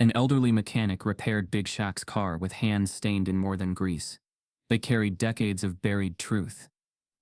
An elderly mechanic repaired Big Shaq's car with hands stained in more than grease. They carried decades of buried truth.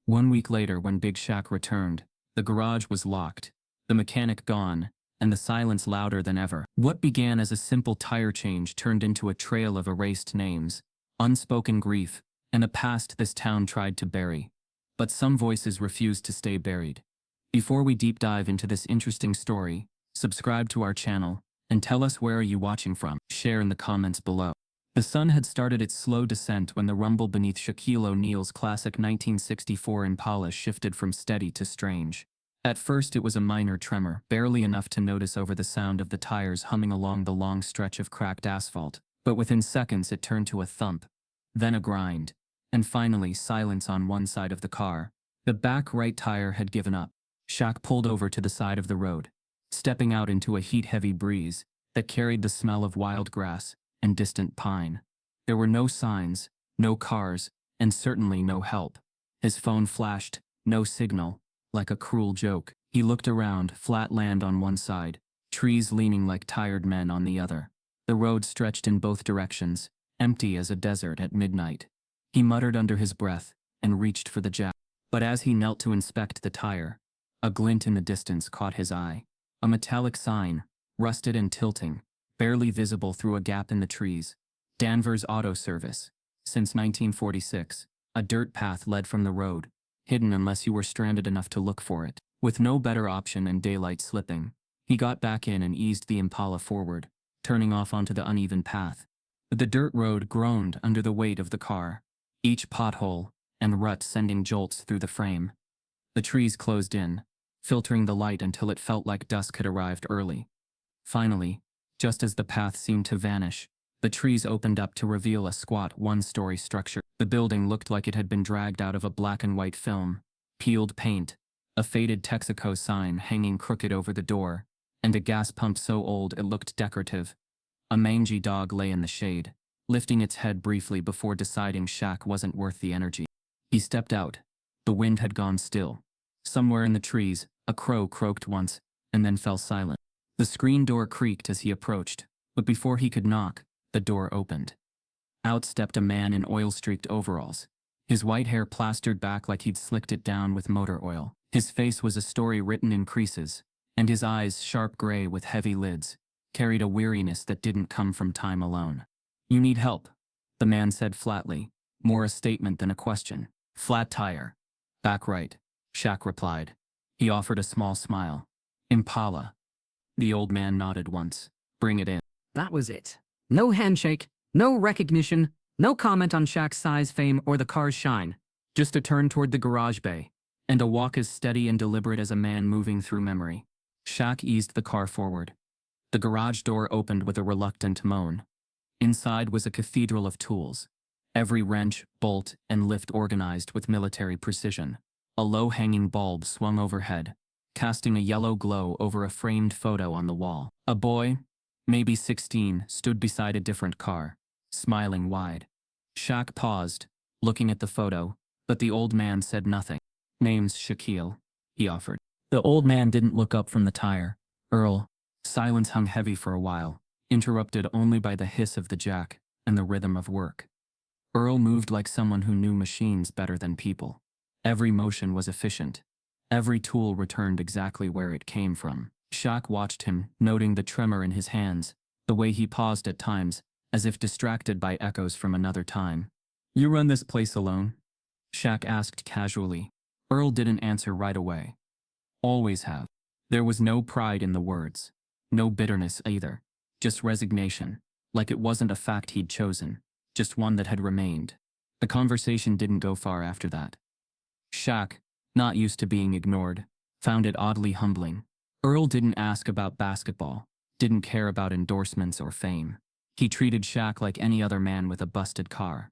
1 week later, when Big Shaq returned, the garage was locked, the mechanic gone, and the silence louder than ever. What began as a simple tire change turned into a trail of erased names, unspoken grief, and a past this town tried to bury. But some voices refused to stay buried. Before we deep dive into this interesting story, subscribe to our channel, and tell us where are you watching from. Share in the comments below. The sun had started its slow descent when the rumble beneath Shaquille O'Neal's classic 1964 Impala shifted from steady to strange. At first it was a minor tremor, barely enough to notice over the sound of the tires humming along the long stretch of cracked asphalt, but within seconds it turned to a thump, then a grind, and finally silence on one side of the car. The back right tire had given up. Shaq pulled over to the side of the road, stepping out into a heat-heavy breeze that carried the smell of wild grass and distant pine. There were no signs, no cars, and certainly no help. His phone flashed, no signal, like a cruel joke. He looked around, flat land on one side, trees leaning like tired men on the other. The road stretched in both directions, empty as a desert at midnight. He muttered under his breath and reached for the jack. But as he knelt to inspect the tire, a glint in the distance caught his eye. A metallic sign, rusted and tilting, barely visible through a gap in the trees. Danvers Auto Service. Since 1946, a dirt path led from the road, hidden unless you were stranded enough to look for it. With no better option and daylight slipping, he got back in and eased the Impala forward, turning off onto the uneven path. The dirt road groaned under the weight of the car, each pothole and rut sending jolts through the frame. The trees closed in, filtering the light until it felt like dusk had arrived early. Finally, just as the path seemed to vanish, the trees opened up to reveal a squat one-story structure. The building looked like it had been dragged out of a black and white film. Peeled paint, a faded Texaco sign hanging crooked over the door, and a gas pump so old it looked decorative. A mangy dog lay in the shade, lifting its head briefly before deciding Shaq wasn't worth the energy. He stepped out. The wind had gone still. Somewhere in the trees, a crow croaked once, and then fell silent. The screen door creaked as he approached, but before he could knock, the door opened. Out stepped a man in oil-streaked overalls, his white hair plastered back like he'd slicked it down with motor oil. His face was a story written in creases, and his eyes, sharp gray with heavy lids, carried a weariness that didn't come from time alone. "You need help," the man said flatly, more a statement than a question. "Flat tire. Back right," Shaq replied. He offered a small smile. "Impala." The old man nodded once. "Bring it in." That was it. No handshake, no recognition, no comment on Shaq's size, fame, or the car's shine. Just a turn toward the garage bay, and a walk as steady and deliberate as a man moving through memory. Shaq eased the car forward. The garage door opened with a reluctant moan. Inside was a cathedral of tools, every wrench, bolt, and lift organized with military precision. A low-hanging bulb swung overhead, casting a yellow glow over a framed photo on the wall. A boy, maybe 16, stood beside a different car, smiling wide. Shaq paused, looking at the photo, but the old man said nothing. "Name's Shaquille," he offered. The old man didn't look up from the tire. "Earl." Silence hung heavy for a while, interrupted only by the hiss of the jack and the rhythm of work. Earl moved like someone who knew machines better than people. Every motion was efficient. Every tool returned exactly where it came from. Shaq watched him, noting the tremor in his hands, the way he paused at times, as if distracted by echoes from another time. "You run this place alone?" Shaq asked casually. Earl didn't answer right away. "Always have." There was no pride in the words. No bitterness either. Just resignation, like it wasn't a fact he'd chosen, just one that had remained. The conversation didn't go far after that. Shaq, not used to being ignored, found it oddly humbling. Earl didn't ask about basketball, didn't care about endorsements or fame. He treated Shaq like any other man with a busted car.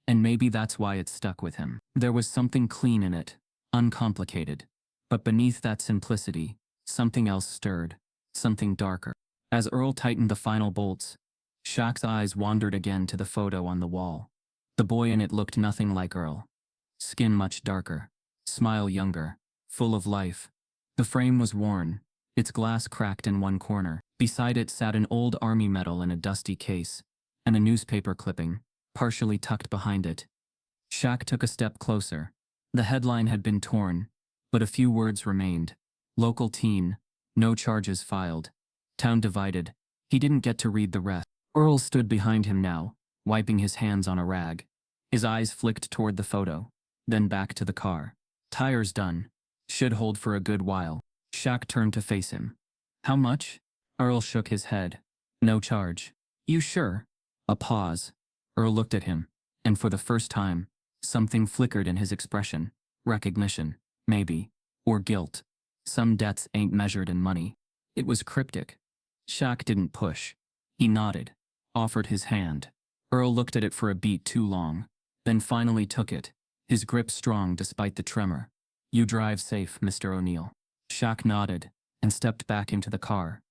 And maybe that's why it stuck with him. There was something clean in it, uncomplicated. But beneath that simplicity, something else stirred, something darker. As Earl tightened the final bolts, Shaq's eyes wandered again to the photo on the wall. The boy in it looked nothing like Earl. Skin much darker, smile younger, full of life. The frame was worn, its glass cracked in one corner. Beside it sat an old army medal in a dusty case, and a newspaper clipping, partially tucked behind it. Shaq took a step closer. The headline had been torn, but a few words remained. Local teen, no charges filed. Town divided. He didn't get to read the rest. Earl stood behind him now, wiping his hands on a rag. His eyes flicked toward the photo, then back to the car. Tires done. Should hold for a good while. Shaq turned to face him. How much? Earl shook his head. No charge. You sure? A pause. Earl looked at him, and for the first time, something flickered in his expression. Recognition, maybe, or guilt. Some debts ain't measured in money. It was cryptic. Shaq didn't push. He nodded, offered his hand. Earl looked at it for a beat too long, then finally took it, his grip strong despite the tremor. You drive safe, Mr. O'Neill. Shaq nodded and stepped back into the car.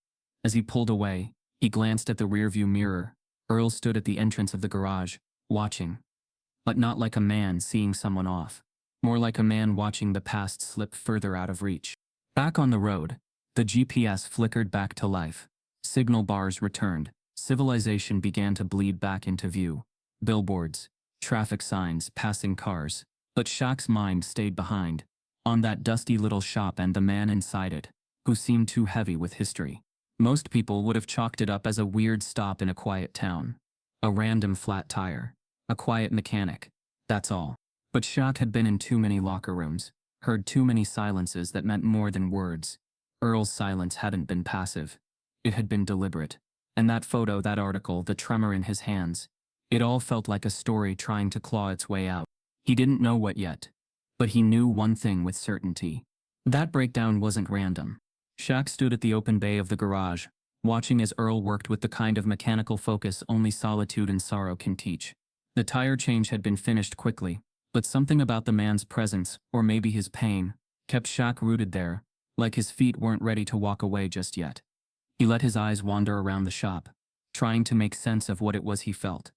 As he pulled away, he glanced at the rearview mirror. Earl stood at the entrance of the garage, watching. But not like a man seeing someone off. More like a man watching the past slip further out of reach. Back on the road, the GPS flickered back to life. Signal bars returned. Civilization began to bleed back into view. Billboards, traffic signs, passing cars. But Shaq's mind stayed behind, on that dusty little shop and the man inside it, who seemed too heavy with history. Most people would have chalked it up as a weird stop in a quiet town. A random flat tire. A quiet mechanic. That's all. But Shaq had been in too many locker rooms, heard too many silences that meant more than words. Earl's silence hadn't been passive. It had been deliberate. And that photo, that article, the tremor in his hands, it all felt like a story trying to claw its way out. He didn't know what yet. But he knew one thing with certainty. That breakdown wasn't random. Shaq stood at the open bay of the garage, watching as Earl worked with the kind of mechanical focus only solitude and sorrow can teach. The tire change had been finished quickly, but something about the man's presence, or maybe his pain, kept Shaq rooted there, like his feet weren't ready to walk away just yet. He let his eyes wander around the shop, trying to make sense of what it was he felt.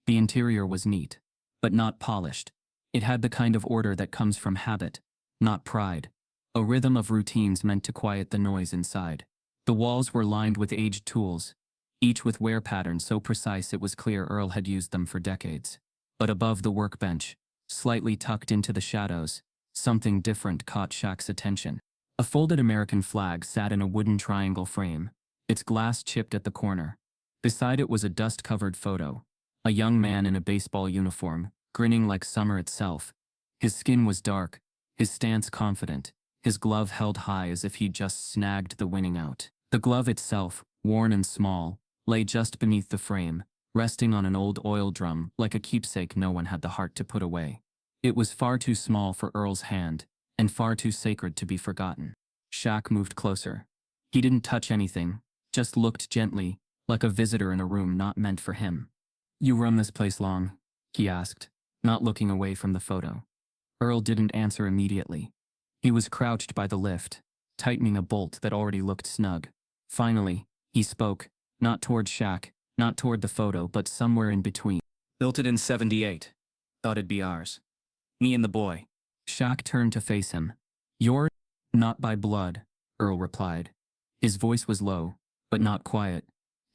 The interior was neat, but not polished. It had the kind of order that comes from habit, not pride. A rhythm of routines meant to quiet the noise inside. The walls were lined with aged tools, each with wear patterns so precise it was clear Earl had used them for decades. But above the workbench, slightly tucked into the shadows, something different caught Shaq's attention. A folded American flag sat in a wooden triangle frame, its glass chipped at the corner. Beside it was a dust-covered photo. A young man in a baseball uniform, grinning like summer itself. His skin was dark, his stance confident, his glove held high as if he'd just snagged the winning out. The glove itself, worn and small, lay just beneath the frame, resting on an old oil drum like a keepsake no one had the heart to put away. It was far too small for Earl's hand, and far too sacred to be forgotten. Shaq moved closer. He didn't touch anything, just looked gently, like a visitor in a room not meant for him. You run this place long? He asked, not looking away from the photo. Earl didn't answer immediately. He was crouched by the lift, tightening a bolt that already looked snug. Finally, he spoke, not toward Shaq, not toward the photo, but somewhere in between. Built it in '78. Thought it'd be ours. Me and the boy. Shaq turned to face him. Yours? Not by blood, Earl replied. His voice was low, but not quiet.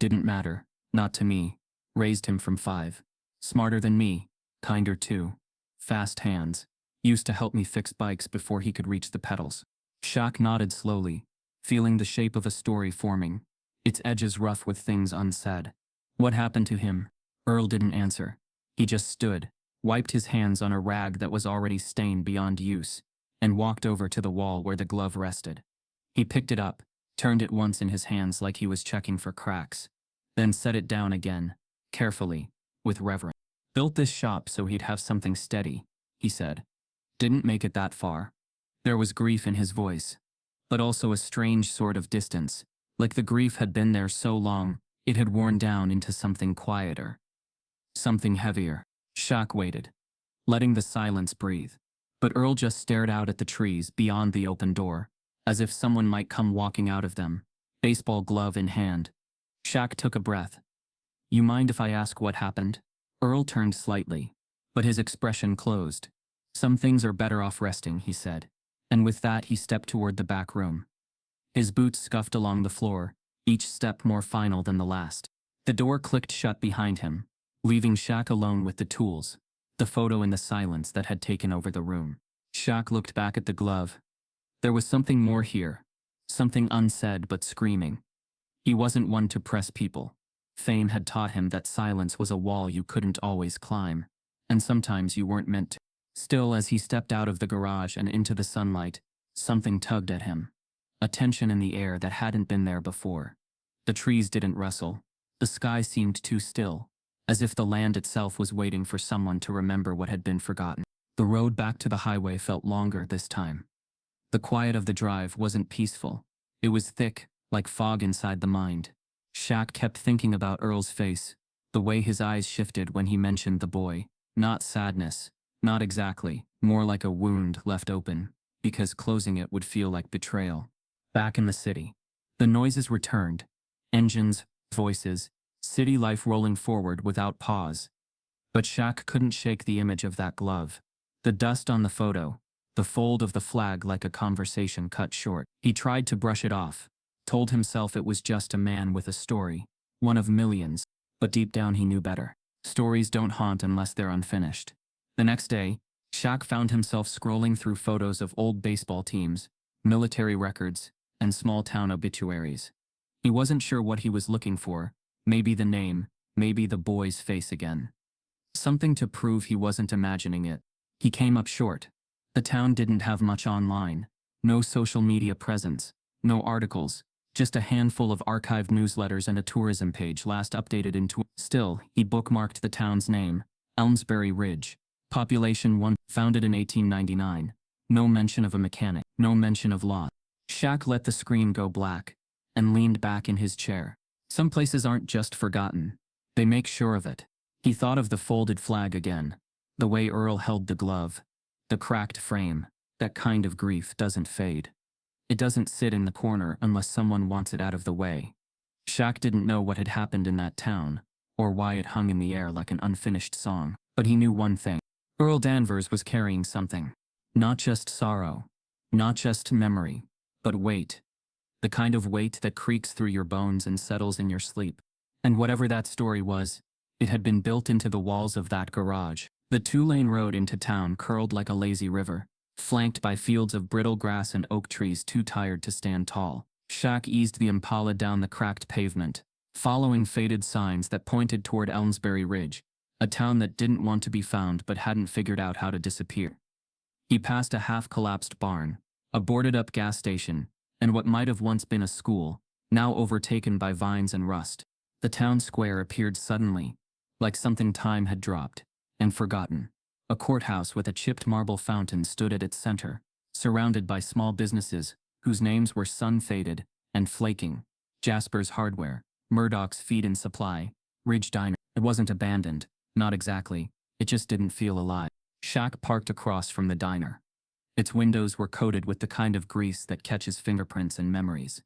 Didn't matter, not to me. Raised him from 5. Smarter than me, kinder too. Fast hands. Used to help me fix bikes before he could reach the pedals. Shaq nodded slowly, feeling the shape of a story forming, its edges rough with things unsaid. What happened to him? Earl didn't answer. He just stood, wiped his hands on a rag that was already stained beyond use, and walked over to the wall where the glove rested. He picked it up, turned it once in his hands like he was checking for cracks, then set it down again, carefully, with reverence. Built this shop so he'd have something steady, he said. Didn't make it that far. There was grief in his voice, but also a strange sort of distance, like the grief had been there so long, it had worn down into something quieter. Something heavier. Shaq waited, letting the silence breathe. But Earl just stared out at the trees beyond the open door, as if someone might come walking out of them, baseball glove in hand. Shaq took a breath. You mind if I ask what happened? Earl turned slightly, but his expression closed. Some things are better off resting, he said, and with that he stepped toward the back room. His boots scuffed along the floor, each step more final than the last. The door clicked shut behind him, leaving Shaq alone with the tools, the photo and the silence that had taken over the room. Shaq looked back at the glove. There was something more here, something unsaid but screaming. He wasn't one to press people. Fame had taught him that silence was a wall you couldn't always climb, and sometimes you weren't meant to. Still, as he stepped out of the garage and into the sunlight, something tugged at him. A tension in the air that hadn't been there before. The trees didn't rustle. The sky seemed too still, as if the land itself was waiting for someone to remember what had been forgotten. The road back to the highway felt longer this time. The quiet of the drive wasn't peaceful. It was thick, like fog inside the mind. Shaq kept thinking about Earl's face, the way his eyes shifted when he mentioned the boy. Not sadness, not exactly, more like a wound left open, because closing it would feel like betrayal. Back in the city, the noises returned. Engines, voices, city life rolling forward without pause. But Shaq couldn't shake the image of that glove. The dust on the photo, the fold of the flag like a conversation cut short. He tried to brush it off, told himself it was just a man with a story, one of millions, but deep down he knew better. Stories don't haunt unless they're unfinished. The next day, Shaq found himself scrolling through photos of old baseball teams, military records, and small-town obituaries. He wasn't sure what he was looking for, maybe the name, maybe the boy's face again. Something to prove he wasn't imagining it. He came up short. The town didn't have much online, no social media presence, no articles, just a handful of archived newsletters and a tourism page last updated in Still, he bookmarked the town's name, Elmsbury Ridge, population 1, founded in 1899. No mention of a mechanic, no mention of law. Shaq let the screen go black and leaned back in his chair. Some places aren't just forgotten, they make sure of it. He thought of the folded flag again, the way Earl held the glove, the cracked frame. That kind of grief doesn't fade. It doesn't sit in the corner unless someone wants it out of the way. Shaq didn't know what had happened in that town, or why it hung in the air like an unfinished song, but he knew one thing. Earl Danvers was carrying something. Not just sorrow, not just memory, but weight. The kind of weight that creaks through your bones and settles in your sleep. And whatever that story was, it had been built into the walls of that garage. The two-lane road into town curled like a lazy river, flanked by fields of brittle grass and oak trees too tired to stand tall. Shaq eased the Impala down the cracked pavement, following faded signs that pointed toward Elmsbury Ridge, a town that didn't want to be found but hadn't figured out how to disappear. He passed a half-collapsed barn, a boarded-up gas station, and what might have once been a school, now overtaken by vines and rust. The town square appeared suddenly, like something time had dropped and forgotten. A courthouse with a chipped marble fountain stood at its center, surrounded by small businesses whose names were sun-faded and flaking. Jasper's Hardware, Murdoch's Feed and Supply, Ridge Diner. It wasn't abandoned, not exactly, it just didn't feel alive. Shaq parked across from the diner. Its windows were coated with the kind of grease that catches fingerprints and memories.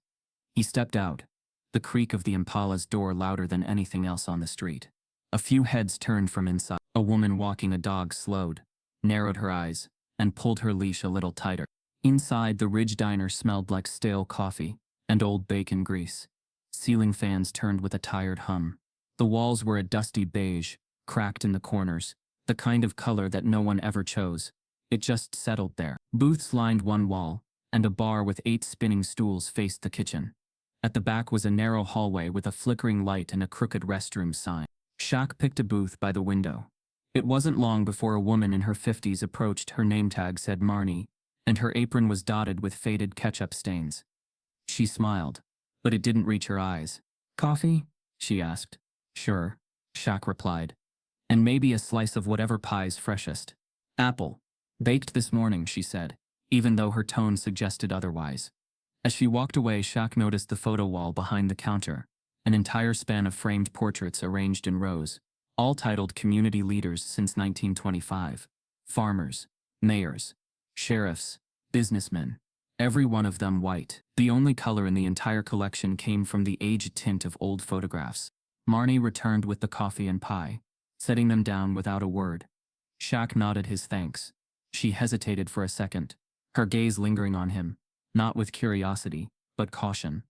He stepped out, the creak of the Impala's door louder than anything else on the street. A few heads turned from inside. A woman walking a dog slowed, narrowed her eyes, and pulled her leash a little tighter. Inside, the Ridge Diner smelled like stale coffee and old bacon grease. Ceiling fans turned with a tired hum. The walls were a dusty beige, cracked in the corners, the kind of color that no one ever chose. It just settled there. Booths lined one wall, and a bar with 8 spinning stools faced the kitchen. At the back was a narrow hallway with a flickering light and a crooked restroom sign. Shaq picked a booth by the window. It wasn't long before a woman in her 50s approached. Her name tag said Marnie, and her apron was dotted with faded ketchup stains. She smiled, but it didn't reach her eyes. "Coffee?" she asked. "Sure," Shaq replied. "And maybe a slice of whatever pie's freshest." "Apple. Baked this morning," she said, even though her tone suggested otherwise. As she walked away, Shaq noticed the photo wall behind the counter, an entire span of framed portraits arranged in rows, all titled community leaders since 1925. Farmers, mayors, sheriffs, businessmen, every one of them white. The only color in the entire collection came from the aged tint of old photographs. Marnie returned with the coffee and pie, setting them down without a word. Shaq nodded his thanks. She hesitated for a second, her gaze lingering on him, not with curiosity, but caution.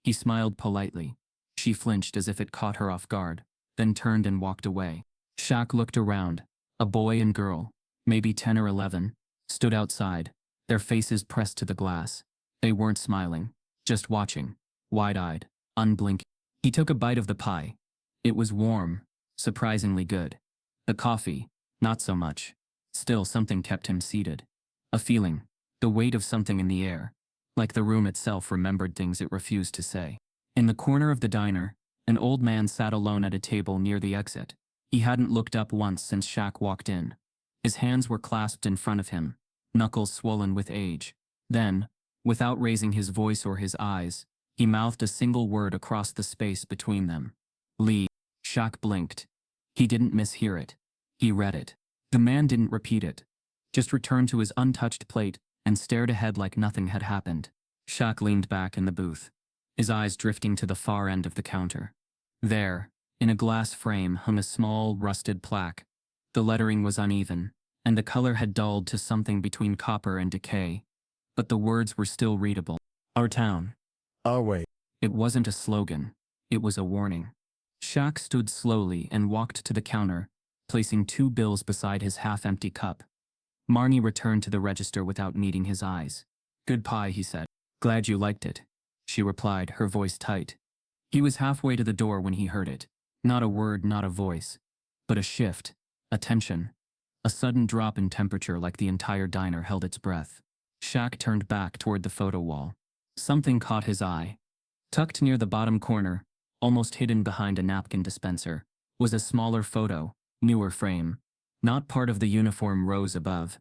He smiled politely. She flinched as if it caught her off guard, then turned and walked away. Shaq looked around. A boy and girl, maybe 10 or 11, stood outside, their faces pressed to the glass. They weren't smiling, just watching, wide-eyed, unblinking. He took a bite of the pie. It was warm, surprisingly good. The coffee, not so much. Still, something kept him seated. A feeling, the weight of something in the air, like the room itself remembered things it refused to say. In the corner of the diner, an old man sat alone at a table near the exit. He hadn't looked up once since Shaq walked in. His hands were clasped in front of him, knuckles swollen with age. Then, without raising his voice or his eyes, he mouthed a single word across the space between them. Lee. Shaq blinked. He didn't mishear it. He read it. The man didn't repeat it. Just returned to his untouched plate and stared ahead like nothing had happened. Shaq leaned back in the booth, his eyes drifting to the far end of the counter. There, in a glass frame, hung a small, rusted plaque. The lettering was uneven, and the color had dulled to something between copper and decay. But the words were still readable. Our town. Our way. It wasn't a slogan. It was a warning. Shaq stood slowly and walked to the counter, placing 2 bills beside his half-empty cup. Marnie returned to the register without meeting his eyes. Good pie, he said. Glad you liked it, she replied, her voice tight. He was halfway to the door when he heard it. Not a word, not a voice, but a shift, a tension, a sudden drop in temperature like the entire diner held its breath. Shaq turned back toward the photo wall. Something caught his eye. Tucked near the bottom corner, almost hidden behind a napkin dispenser, was a smaller photo, newer frame. Not part of the uniform rows above.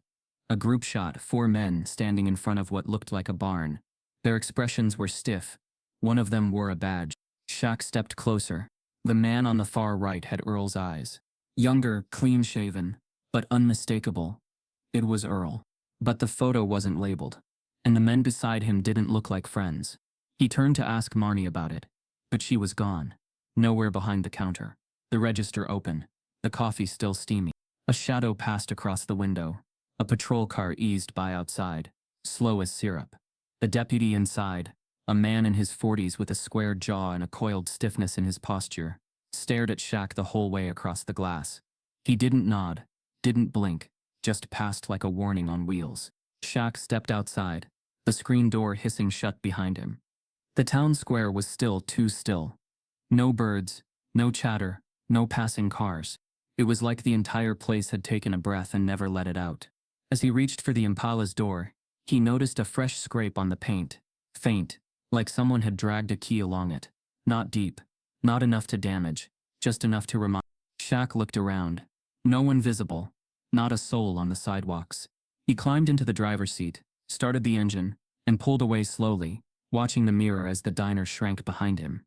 A group shot, 4 men standing in front of what looked like a barn. Their expressions were stiff. One of them wore a badge. Shaq stepped closer. The man on the far right had Earl's eyes. Younger, clean-shaven, but unmistakable. It was Earl. But the photo wasn't labeled, and the men beside him didn't look like friends. He turned to ask Marnie about it, but she was gone. Nowhere behind the counter. The register open. The coffee still steamy. A shadow passed across the window. A patrol car eased by outside, slow as syrup. The deputy inside, a man in his 40s with a square jaw and a coiled stiffness in his posture, stared at Shaq the whole way across the glass. He didn't nod, didn't blink, just passed like a warning on wheels. Shaq stepped outside, the screen door hissing shut behind him. The town square was still too still. No birds, no chatter, no passing cars. It was like the entire place had taken a breath and never let it out. As he reached for the Impala's door, he noticed a fresh scrape on the paint, faint, like someone had dragged a key along it. Not deep, not enough to damage, just enough to remind. Shaq looked around. No one visible, not a soul on the sidewalks. He climbed into the driver's seat, started the engine, and pulled away slowly, watching the mirror as the diner shrank behind him.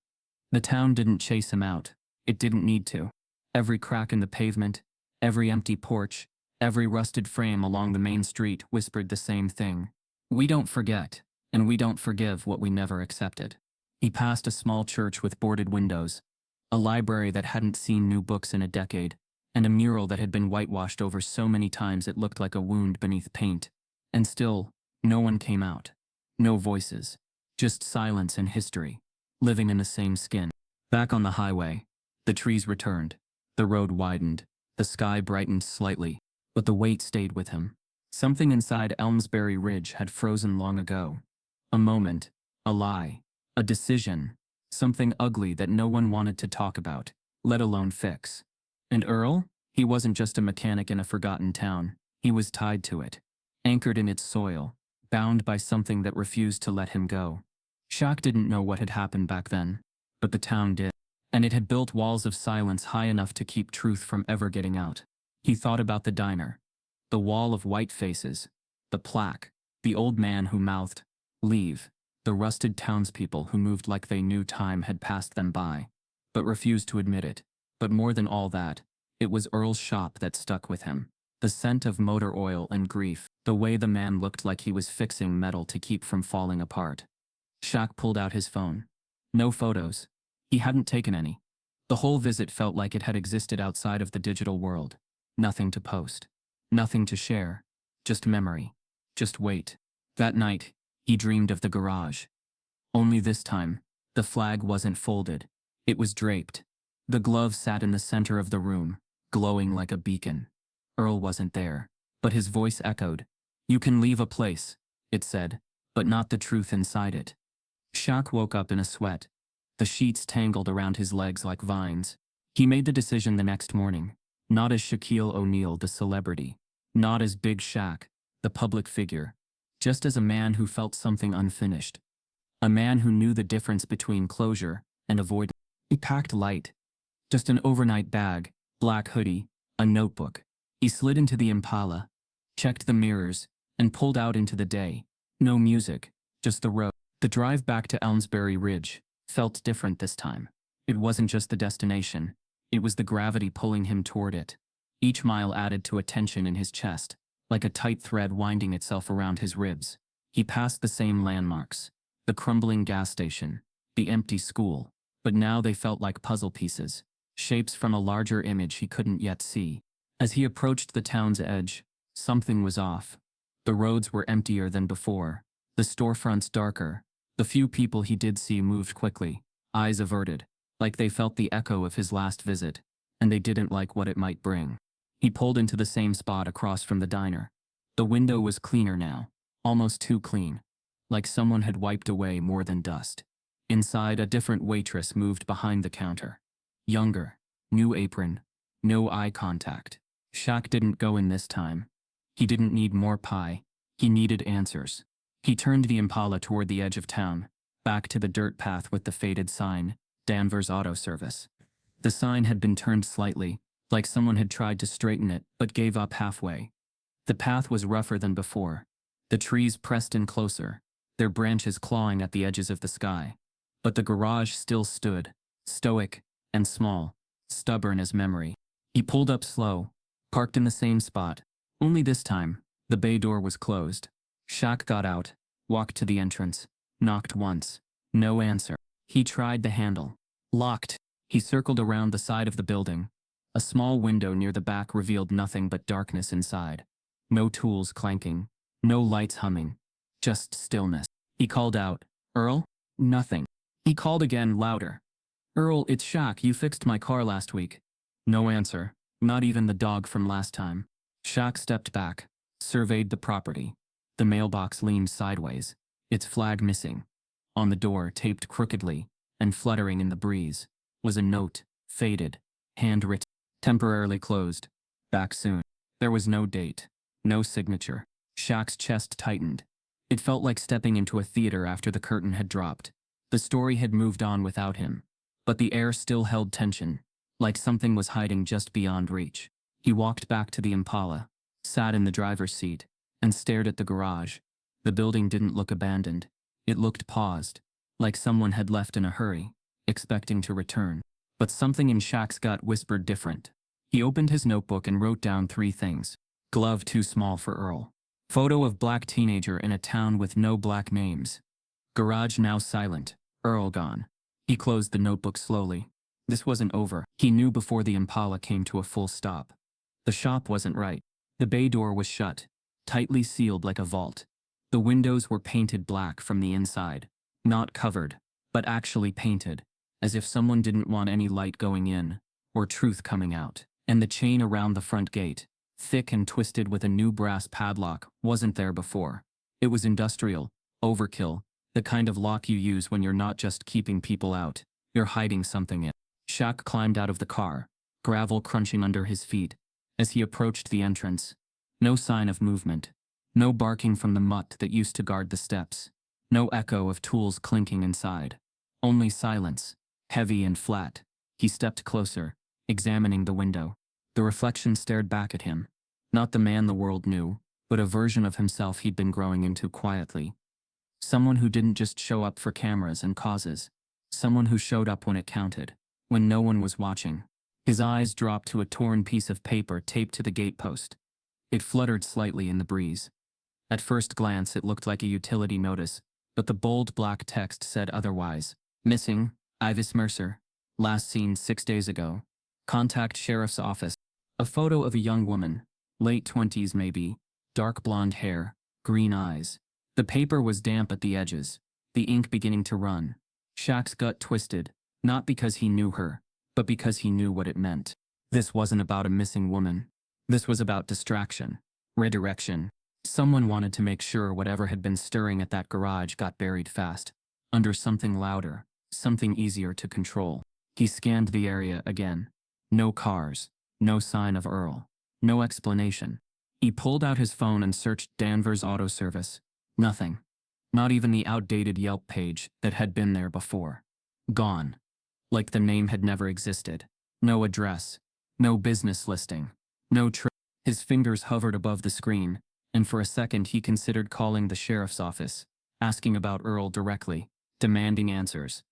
The town didn't chase him out. It didn't need to. Every crack in the pavement, every empty porch, every rusted frame along the main street whispered the same thing. We don't forget, and we don't forgive what we never accepted. He passed a small church with boarded windows, a library that hadn't seen new books in a decade, and a mural that had been whitewashed over so many times it looked like a wound beneath paint. And still, no one came out. No voices. Just silence and history, living in the same skin. Back on the highway, the trees returned. The road widened. The sky brightened slightly, but the weight stayed with him. Something inside Elmsbury Ridge had frozen long ago. A moment, a lie, a decision, something ugly that no one wanted to talk about, let alone fix. And Earl? He wasn't just a mechanic in a forgotten town. He was tied to it, anchored in its soil, bound by something that refused to let him go. Shaq didn't know what had happened back then, but the town did. And it had built walls of silence high enough to keep truth from ever getting out. He thought about the diner, the wall of white faces, the plaque, the old man who mouthed, "Leave," the rusted townspeople who moved like they knew time had passed them by, but refused to admit it. But more than all that, it was Earl's shop that stuck with him. The scent of motor oil and grief, the way the man looked like he was fixing metal to keep from falling apart. Shaq pulled out his phone. No photos. He hadn't taken any. The whole visit felt like it had existed outside of the digital world. Nothing to post. Nothing to share. Just memory. Just wait. That night, he dreamed of the garage. Only this time, The flag wasn't folded. It was draped. The glove sat in the center of the room, glowing like a beacon. Earl wasn't there, but his voice echoed. "You can leave a place," it said, "but not the truth inside it." Shaq woke up in a sweat. The sheets tangled around his legs like vines. He made the decision the next morning, not as Shaquille O'Neal, the celebrity, not as Big Shaq, the public figure, just as a man who felt something unfinished. A man who knew the difference between closure and avoidance. He packed light. Just an overnight bag, black hoodie, a notebook. He slid into the Impala, checked the mirrors, and pulled out into the day. No music, just the road. The drive back to Elmsbury Ridge felt different this time. It wasn't just the destination. It was the gravity pulling him toward it. Each mile added to a tension in his chest, like a tight thread winding itself around his ribs. He passed the same landmarks. The crumbling gas station, the empty school, but now they felt like puzzle pieces, shapes from a larger image he couldn't yet see. As he approached the town's edge, something was off. The roads were emptier than before, the storefronts darker. The few people he did see moved quickly, eyes averted, like they felt the echo of his last visit, and they didn't like what it might bring. He pulled into the same spot across from the diner. The window was cleaner now, almost too clean, like someone had wiped away more than dust. Inside, a different waitress moved behind the counter. Younger, new apron, no eye contact. Shaq didn't go in this time. He didn't need more pie. He needed answers. He turned the Impala toward the edge of town, back to the dirt path with the faded sign, Danvers Auto Service. The sign had been turned slightly, like someone had tried to straighten it but gave up halfway. The path was rougher than before. The trees pressed in closer, their branches clawing at the edges of the sky. But the garage still stood, stoic and small, stubborn as memory. He pulled up slow, parked in the same spot. Only this time, the bay door was closed. Shaq got out, walked to the entrance, knocked once. No answer. He tried the handle. Locked. He circled around the side of the building. A small window near the back revealed nothing but darkness inside. No tools clanking. No lights humming. Just stillness. He called out, "Earl?" Nothing. He called again, louder. "Earl, it's Shaq. You fixed my car last week." No answer. Not even the dog from last time. Shaq stepped back, surveyed the property. The mailbox leaned sideways, its flag missing. On the door, taped crookedly and fluttering in the breeze, was a note, faded, handwritten, temporarily closed, back soon. There was no date, no signature. Shaq's chest tightened. It felt like stepping into a theater after the curtain had dropped. The story had moved on without him, but the air still held tension, like something was hiding just beyond reach. He walked back to the Impala, sat in the driver's seat, and stared at the garage. The building didn't look abandoned. It looked paused, like someone had left in a hurry, expecting to return. But something in Shaq's gut whispered different. He opened his notebook and wrote down 3 things. Glove too small for Earl. Photo of black teenager in a town with no black names. Garage now silent. Earl gone. He closed the notebook slowly. This wasn't over. He knew before the Impala came to a full stop. The shop wasn't right. The bay door was shut, tightly sealed like a vault. The windows were painted black from the inside. Not covered, but actually painted, as if someone didn't want any light going in, or truth coming out. And the chain around the front gate, thick and twisted with a new brass padlock, wasn't there before. It was industrial, overkill, the kind of lock you use when you're not just keeping people out, you're hiding something in. Shaq climbed out of the car, gravel crunching under his feet. As he approached the entrance, no sign of movement, no barking from the mutt that used to guard the steps, no echo of tools clinking inside. Only silence, heavy and flat. He stepped closer, examining the window. The reflection stared back at him. Not the man the world knew, but a version of himself he'd been growing into quietly. Someone who didn't just show up for cameras and causes. Someone who showed up when it counted, when no one was watching. His eyes dropped to a torn piece of paper taped to the gatepost. It fluttered slightly in the breeze. At first glance, it looked like a utility notice, but the bold black text said otherwise. Missing, Ivis Mercer. Last seen 6 days ago. Contact Sheriff's Office. A photo of a young woman, late 20s maybe, dark blonde hair, green eyes. The paper was damp at the edges, the ink beginning to run. Shaq's gut twisted, not because he knew her, but because he knew what it meant. This wasn't about a missing woman. This was about distraction, redirection. Someone wanted to make sure whatever had been stirring at that garage got buried fast, under something louder, something easier to control. He scanned the area again. No cars, no sign of Earl, no explanation. He pulled out his phone and searched Danvers Auto Service. Nothing. Not even the outdated Yelp page that had been there before. Gone. Like the name had never existed. No address. No business listing. No His fingers hovered above the screen, and for a second he considered calling the sheriff's office, asking about Earl directly, demanding answers.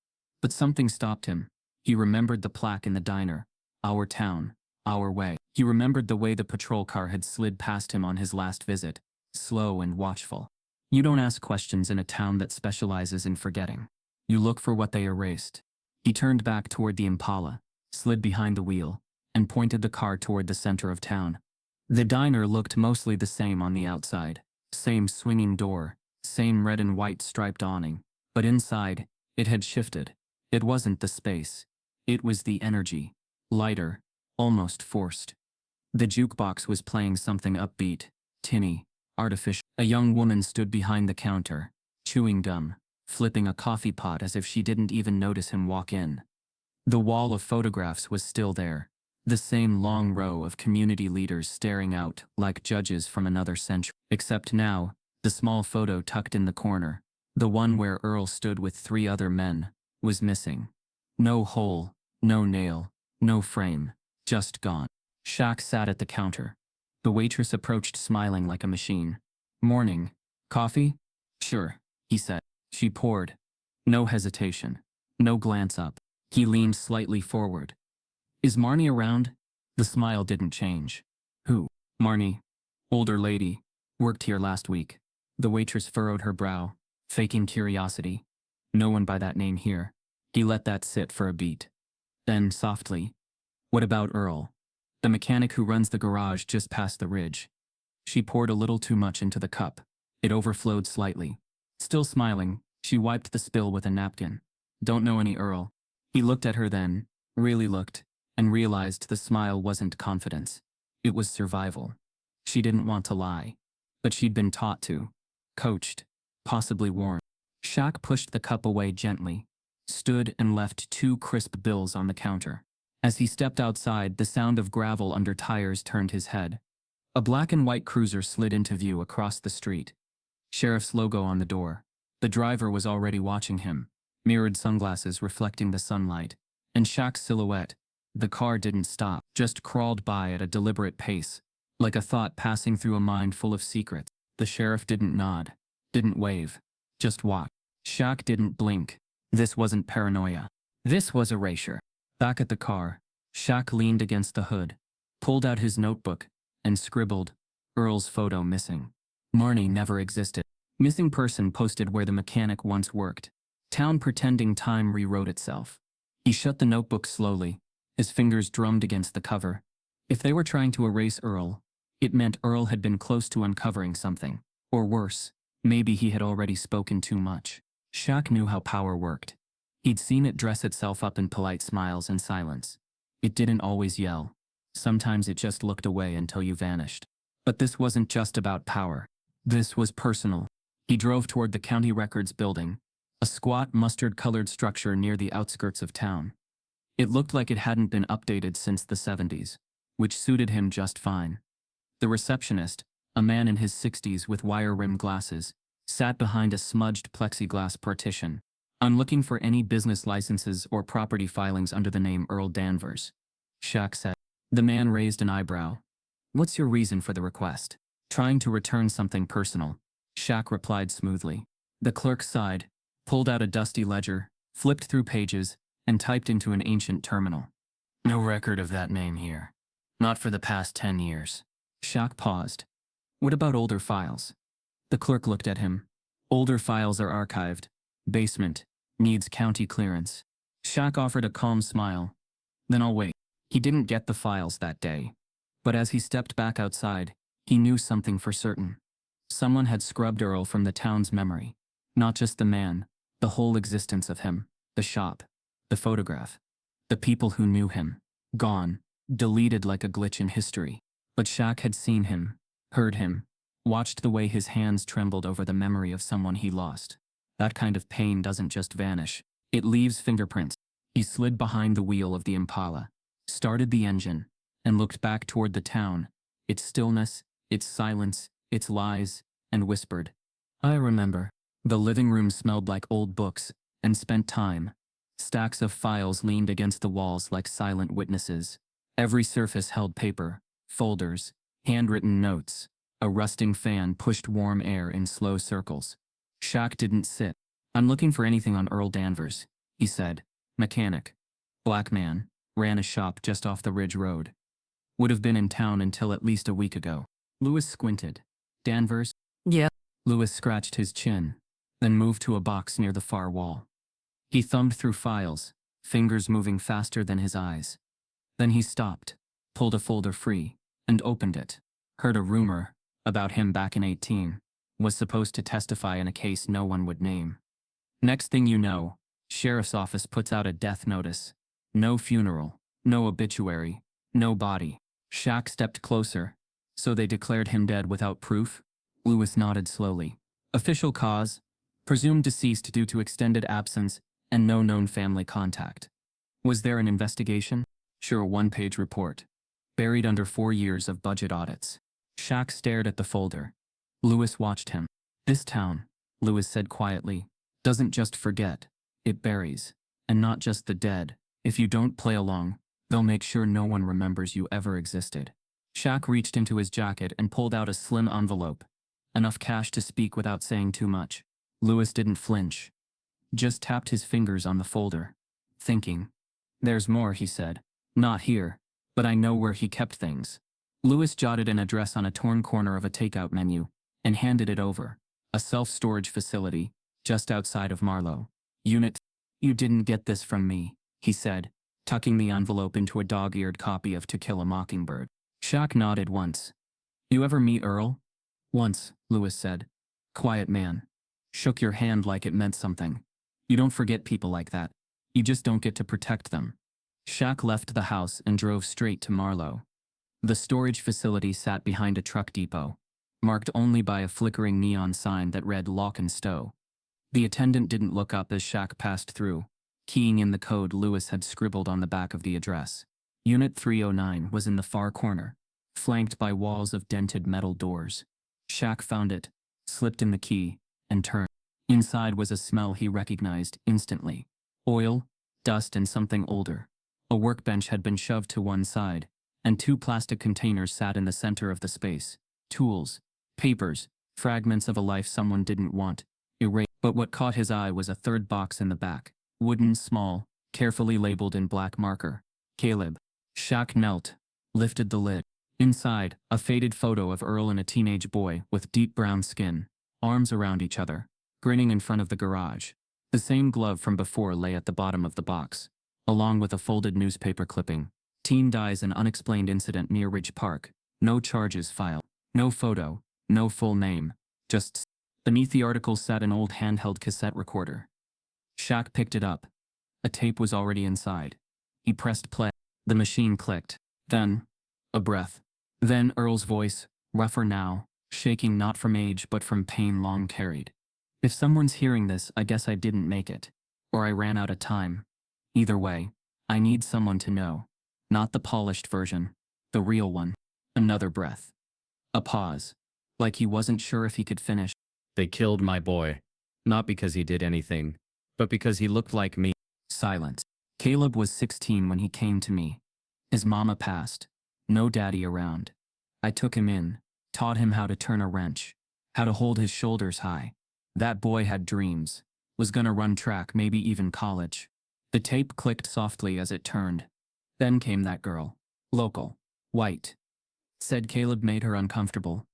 But something stopped him. He remembered the plaque in the diner. Our town. Our way. He remembered the way the patrol car had slid past him on his last visit, slow and watchful. You don't ask questions in a town that specializes in forgetting. You look for what they erased. He turned back toward the Impala, slid behind the wheel, and pointed the car toward the center of town. The diner looked mostly the same on the outside. Same swinging door, same red and white striped awning. But inside, it had shifted. It wasn't the space. It was the energy. Lighter, almost forced. The jukebox was playing something upbeat, tinny, artificial. A young woman stood behind the counter, chewing gum, flipping a coffee pot as if she didn't even notice him walk in. The wall of photographs was still there, the same long row of community leaders staring out like judges from another century. Except now, the small photo tucked in the corner, the one where Earl stood with 3 other men, was missing. No hole, no nail, no frame, just gone. Shaq sat at the counter. The waitress approached smiling like a machine. "Morning. Coffee?" "Sure," he said. She poured. No hesitation. No glance up. He leaned slightly forward. "Is Marnie around?" The smile didn't change. "Who?" "Marnie. Older lady. Worked here last week." The waitress furrowed her brow, faking curiosity. "No one by that name here." He let that sit for a beat. Then, softly, "What about Earl? The mechanic who runs the garage just past the ridge." She poured a little too much into the cup. It overflowed slightly. Still smiling, she wiped the spill with a napkin. "Don't know any Earl." He looked at her then, really looked, and realized the smile wasn't confidence. It was survival. She didn't want to lie. But she'd been taught to. Coached. Possibly warned. Shaq pushed the cup away gently, stood and left 2 crisp bills on the counter. As he stepped outside, the sound of gravel under tires turned his head. A black and white cruiser slid into view across the street. Sheriff's logo on the door. The driver was already watching him, mirrored sunglasses reflecting the sunlight. And Shaq's silhouette. The car didn't stop, just crawled by at a deliberate pace, like a thought passing through a mind full of secrets. The sheriff didn't nod, didn't wave, just watched. Shaq didn't blink. This wasn't paranoia. This was erasure. Back at the car, Shaq leaned against the hood, pulled out his notebook, and scribbled, "Earl's photo missing." Marnie never existed. Missing person posted where the mechanic once worked. Town pretending time rewrote itself. He shut the notebook slowly. His fingers drummed against the cover. If they were trying to erase Earl, it meant Earl had been close to uncovering something. Or worse, maybe he had already spoken too much. Shaq knew how power worked. He'd seen it dress itself up in polite smiles and silence. It didn't always yell. Sometimes it just looked away until you vanished. But this wasn't just about power. This was personal. He drove toward the county records building, a squat mustard-colored structure near the outskirts of town. It looked like it hadn't been updated since the 70s, which suited him just fine. The receptionist, a man in his 60s with wire-rimmed glasses, sat behind a smudged plexiglass partition. "I'm looking for any business licenses or property filings under the name Earl Danvers," Shaq said. The man raised an eyebrow. "What's your reason for the request?" "Trying to return something personal," Shaq replied smoothly. The clerk sighed, pulled out a dusty ledger, flipped through pages, and typed into an ancient terminal. "No record of that name here. Not for the past 10 years. Shaq paused. "What about older files?" The clerk looked at him. "Older files are archived. Basement. Needs county clearance." Shaq offered a calm smile. "Then I'll wait." He didn't get the files that day. But as he stepped back outside, he knew something for certain. Someone had scrubbed Earl from the town's memory. Not just the man, the whole existence of him. The shop. The photograph. The people who knew him. Gone. Deleted like a glitch in history. But Shaq had seen him, heard him, watched the way his hands trembled over the memory of someone he lost. That kind of pain doesn't just vanish. It leaves fingerprints. He slid behind the wheel of the Impala, started the engine, and looked back toward the town, its stillness, its silence, its lies, and whispered, "I remember." The living room smelled like old books and spent time. Stacks of files leaned against the walls like silent witnesses. Every surface held paper, folders, handwritten notes. A rusting fan pushed warm air in slow circles. Shaq didn't sit. "I'm looking for anything on Earl Danvers," he said. "Mechanic. Black man. Ran a shop just off the Ridge Road. Would have been in town until at least a week ago." Lewis squinted. "Danvers?" Yeah. Lewis scratched his chin, then moved to a box near the far wall. He thumbed through files, fingers moving faster than his eyes. Then he stopped, pulled a folder free, and opened it. Heard a rumor about him back in 18. Was supposed to testify in a case no one would name. Next thing you know, sheriff's office puts out a death notice. No funeral, no obituary, no body. Shaq stepped closer. "So they declared him dead without proof?" Lewis nodded slowly. "Official cause, presumed deceased due to extended absence and no known family contact." "Was there an investigation?" "Sure, a one-page report. Buried under 4 years of budget audits." Shaq stared at the folder. Lewis watched him. "This town," Lewis said quietly, "doesn't just forget. It buries. And not just the dead. If you don't play along, they'll make sure no one remembers you ever existed." Shaq reached into his jacket and pulled out a slim envelope. Enough cash to speak without saying too much. Lewis didn't flinch. Just tapped his fingers on the folder. Thinking. "There's more," he said. "Not here. But I know where he kept things." Lewis jotted an address on a torn corner of a takeout menu and handed it over. "A self-storage facility, just outside of Marlow. Unit." "You didn't get this from me," he said, tucking the envelope into a dog-eared copy of To Kill a Mockingbird. Shaq nodded once. "You ever meet Earl?" "Once," Lewis said. "Quiet man. Shook your hand like it meant something. You don't forget people like that. You just don't get to protect them." Shaq left the house and drove straight to Marlow. The storage facility sat behind a truck depot, marked only by a flickering neon sign that read "Lock and Stow." The attendant didn't look up as Shaq passed through, keying in the code Lewis had scribbled on the back of the address. Unit 309 was in the far corner, flanked by walls of dented metal doors. Shaq found it, slipped in the key, and turned. Inside was a smell he recognized instantly. Oil, dust, and something older. A workbench had been shoved to one side, and 2 plastic containers sat in the center of the space. Tools, papers, fragments of a life someone didn't want, erased. But what caught his eye was a third box in the back. Wooden, small, carefully labeled in black marker. "Caleb." Shaq knelt, lifted the lid. Inside, a faded photo of Earl and a teenage boy with deep brown skin, arms around each other, grinning in front of the garage. The same glove from before lay at the bottom of the box, along with a folded newspaper clipping. "Teen dies in unexplained incident near Ridge Park. No charges filed." No photo, no full name, just. Beneath the article sat an old handheld cassette recorder. Shaq picked it up. A tape was already inside. He pressed play. The machine clicked. Then, a breath. Then Earl's voice, rougher now, shaking not from age but from pain long carried. "If someone's hearing this, I guess I didn't make it. Or I ran out of time. Either way, I need someone to know. Not the polished version. The real one." Another breath. A pause. Like he wasn't sure if he could finish. "They killed my boy. Not because he did anything, but because he looked like me." Silence. "Caleb was 16 when he came to me. His mama passed. No daddy around. I took him in, taught him how to turn a wrench, how to hold his shoulders high. That boy had dreams. Was gonna run track, maybe even college." The tape clicked softly as it turned. Then came that girl. Local. White. Said Caleb made her uncomfortable.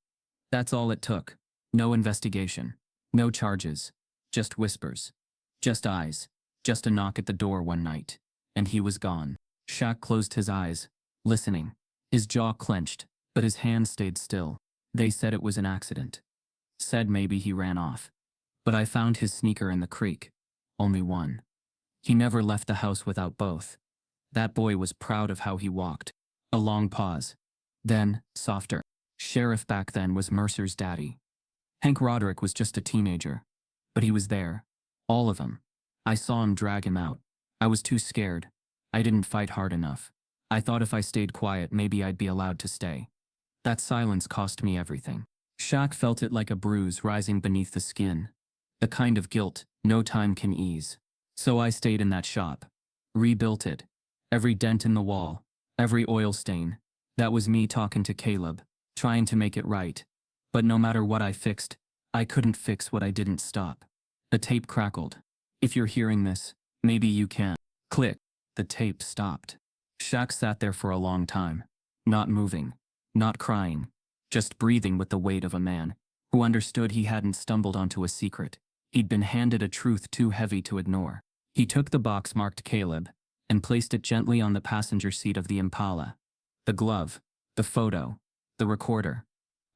That's all it took. No investigation. No charges. Just whispers. Just eyes. Just a knock at the door one night. And he was gone. Shaq closed his eyes, listening. His jaw clenched, but his hand stayed still. They said it was an accident. Said maybe he ran off. But I found his sneaker in the creek. Only one. He never left the house without both. That boy was proud of how he walked. A long pause. Then, softer. Sheriff back then was Mercer's daddy. Hank Roderick was just a teenager. But he was there. All of them. I saw him drag him out. I was too scared. I didn't fight hard enough. I thought if I stayed quiet, maybe I'd be allowed to stay. That silence cost me everything. Shaq felt it like a bruise rising beneath the skin. The kind of guilt no time can ease. So I stayed in that shop. Rebuilt it. Every dent in the wall. Every oil stain. That was me talking to Caleb, trying to make it right. But no matter what I fixed, I couldn't fix what I didn't stop. The tape crackled. If you're hearing this, maybe you can. Click. The tape stopped. Shaq sat there for a long time. Not moving. Not crying. Just breathing with the weight of a man who understood he hadn't stumbled onto a secret. He'd been handed a truth too heavy to ignore. He took the box marked Caleb and placed it gently on the passenger seat of the Impala. The glove, the photo, the recorder.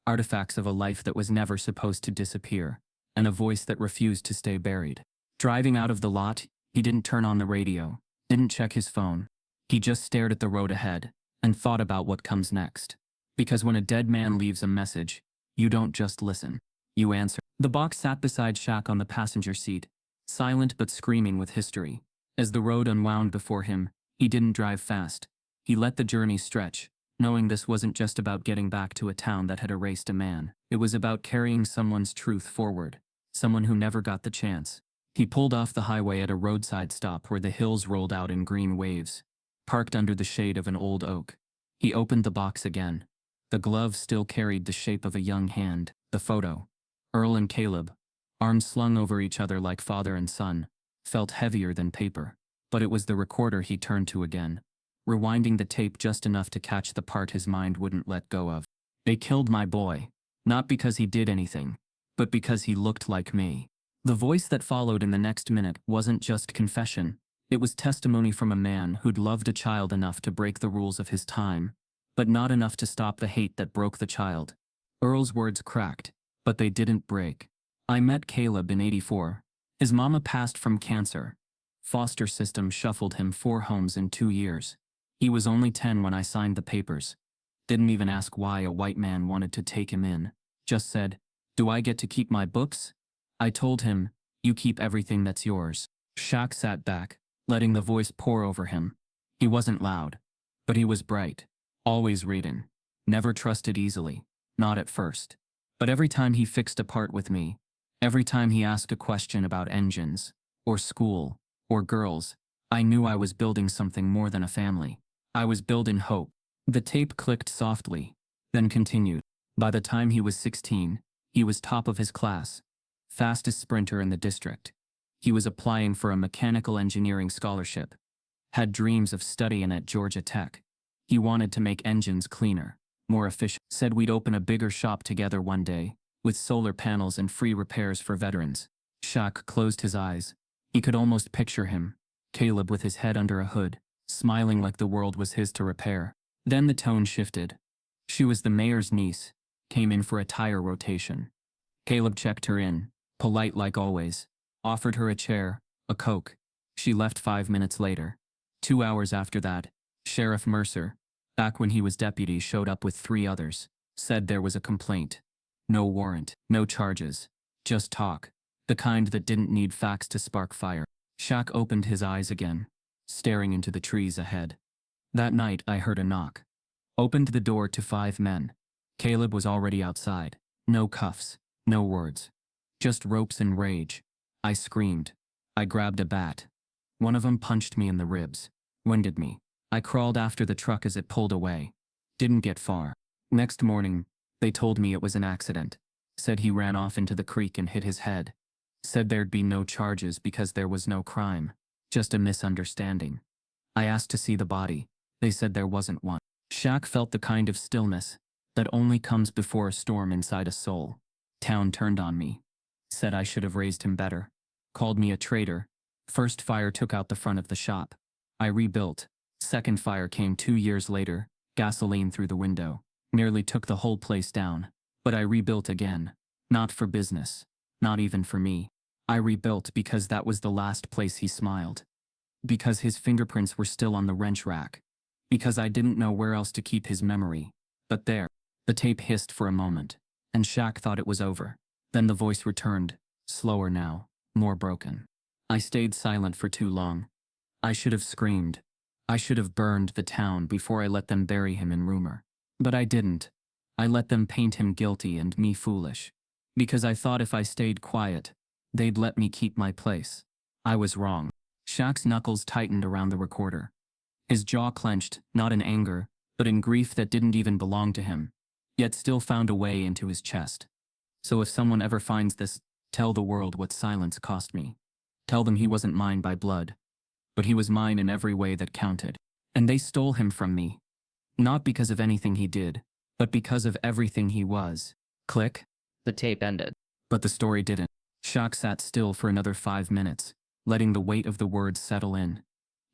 Artifacts of a life that was never supposed to disappear, and a voice that refused to stay buried. Driving out of the lot, he didn't turn on the radio, didn't check his phone. He just stared at the road ahead and thought about what comes next. Because when a dead man leaves a message, you don't just listen. You answer. The box sat beside Shaq on the passenger seat, silent but screaming with history. As the road unwound before him, he didn't drive fast. He let the journey stretch, knowing this wasn't just about getting back to a town that had erased a man. It was about carrying someone's truth forward, someone who never got the chance. He pulled off the highway at a roadside stop where the hills rolled out in green waves, parked under the shade of an old oak. He opened the box again. The glove still carried the shape of a young hand. The photo, Earl and Caleb, arms slung over each other like father and son, felt heavier than paper. But it was the recorder he turned to again, rewinding the tape just enough to catch the part his mind wouldn't let go of. They killed my boy, not because he did anything, but because he looked like me. The voice that followed in the next minute wasn't just confession. It was testimony from a man who'd loved a child enough to break the rules of his time, but not enough to stop the hate that broke the child. Earl's words cracked, but they didn't break. I met Caleb in '84. His mama passed from cancer. Foster system shuffled him 4 homes in 2 years. He was only 10 when I signed the papers. Didn't even ask why a white man wanted to take him in. Just said, "Do I get to keep my books?" I told him, "You keep everything that's yours." Shaq sat back, letting the voice pour over him. He wasn't loud, but he was bright. Always reading. Never trusted easily. Not at first. But every time he fixed a part with me, every time he asked a question about engines, or school, or girls, I knew I was building something more than a family. I was building hope. The tape clicked softly, then continued. By the time he was 16, he was top of his class, fastest sprinter in the district. He was applying for a mechanical engineering scholarship, had dreams of studying at Georgia Tech. He wanted to make engines cleaner, more efficient. Said we'd open a bigger shop together one day, with solar panels and free repairs for veterans. Shaq closed his eyes. He could almost picture him, Caleb with his head under a hood, smiling like the world was his to repair. Then the tone shifted. She was the mayor's niece, came in for a tire rotation. Caleb checked her in, polite like always, offered her a chair, a Coke. She left 5 minutes later. 2 hours after that, Sheriff Mercer, back when he was deputy, showed up with 3 others, said there was a complaint. No warrant, no charges, just talk, the kind that didn't need facts to spark fire. Shaq opened his eyes again, staring into the trees ahead. That night I heard a knock. Opened the door to 5 men. Caleb was already outside. No cuffs, no words. Just ropes and rage. I screamed. I grabbed a bat. One of them punched me in the ribs. Winded me. I crawled after the truck as it pulled away. Didn't get far. Next morning, they told me it was an accident. Said he ran off into the creek and hit his head. Said there'd be no charges because there was no crime. Just a misunderstanding. I asked to see the body. They said there wasn't one. Shaq felt the kind of stillness that only comes before a storm inside a soul. Town turned on me. Said I should have raised him better. Called me a traitor. First fire took out the front of the shop. I rebuilt. Second fire came 2 years later, gasoline through the window. Nearly took the whole place down. But I rebuilt again. Not for business. Not even for me. I rebuilt because that was the last place he smiled. Because his fingerprints were still on the wrench rack. Because I didn't know where else to keep his memory. But there. The tape hissed for a moment. And Shaq thought it was over. Then the voice returned, slower now, more broken. I stayed silent for too long. I should have screamed. I should have burned the town before I let them bury him in rumor. But I didn't. I let them paint him guilty and me foolish. Because I thought if I stayed quiet, they'd let me keep my place. I was wrong. Shaq's knuckles tightened around the recorder. His jaw clenched, not in anger, but in grief that didn't even belong to him, yet still found a way into his chest. So if someone ever finds this, tell the world what silence cost me. Tell them he wasn't mine by blood, but he was mine in every way that counted. And they stole him from me. Not because of anything he did, but because of everything he was. Click. The tape ended. But the story didn't. Shaq sat still for another 5 minutes, letting the weight of the words settle in.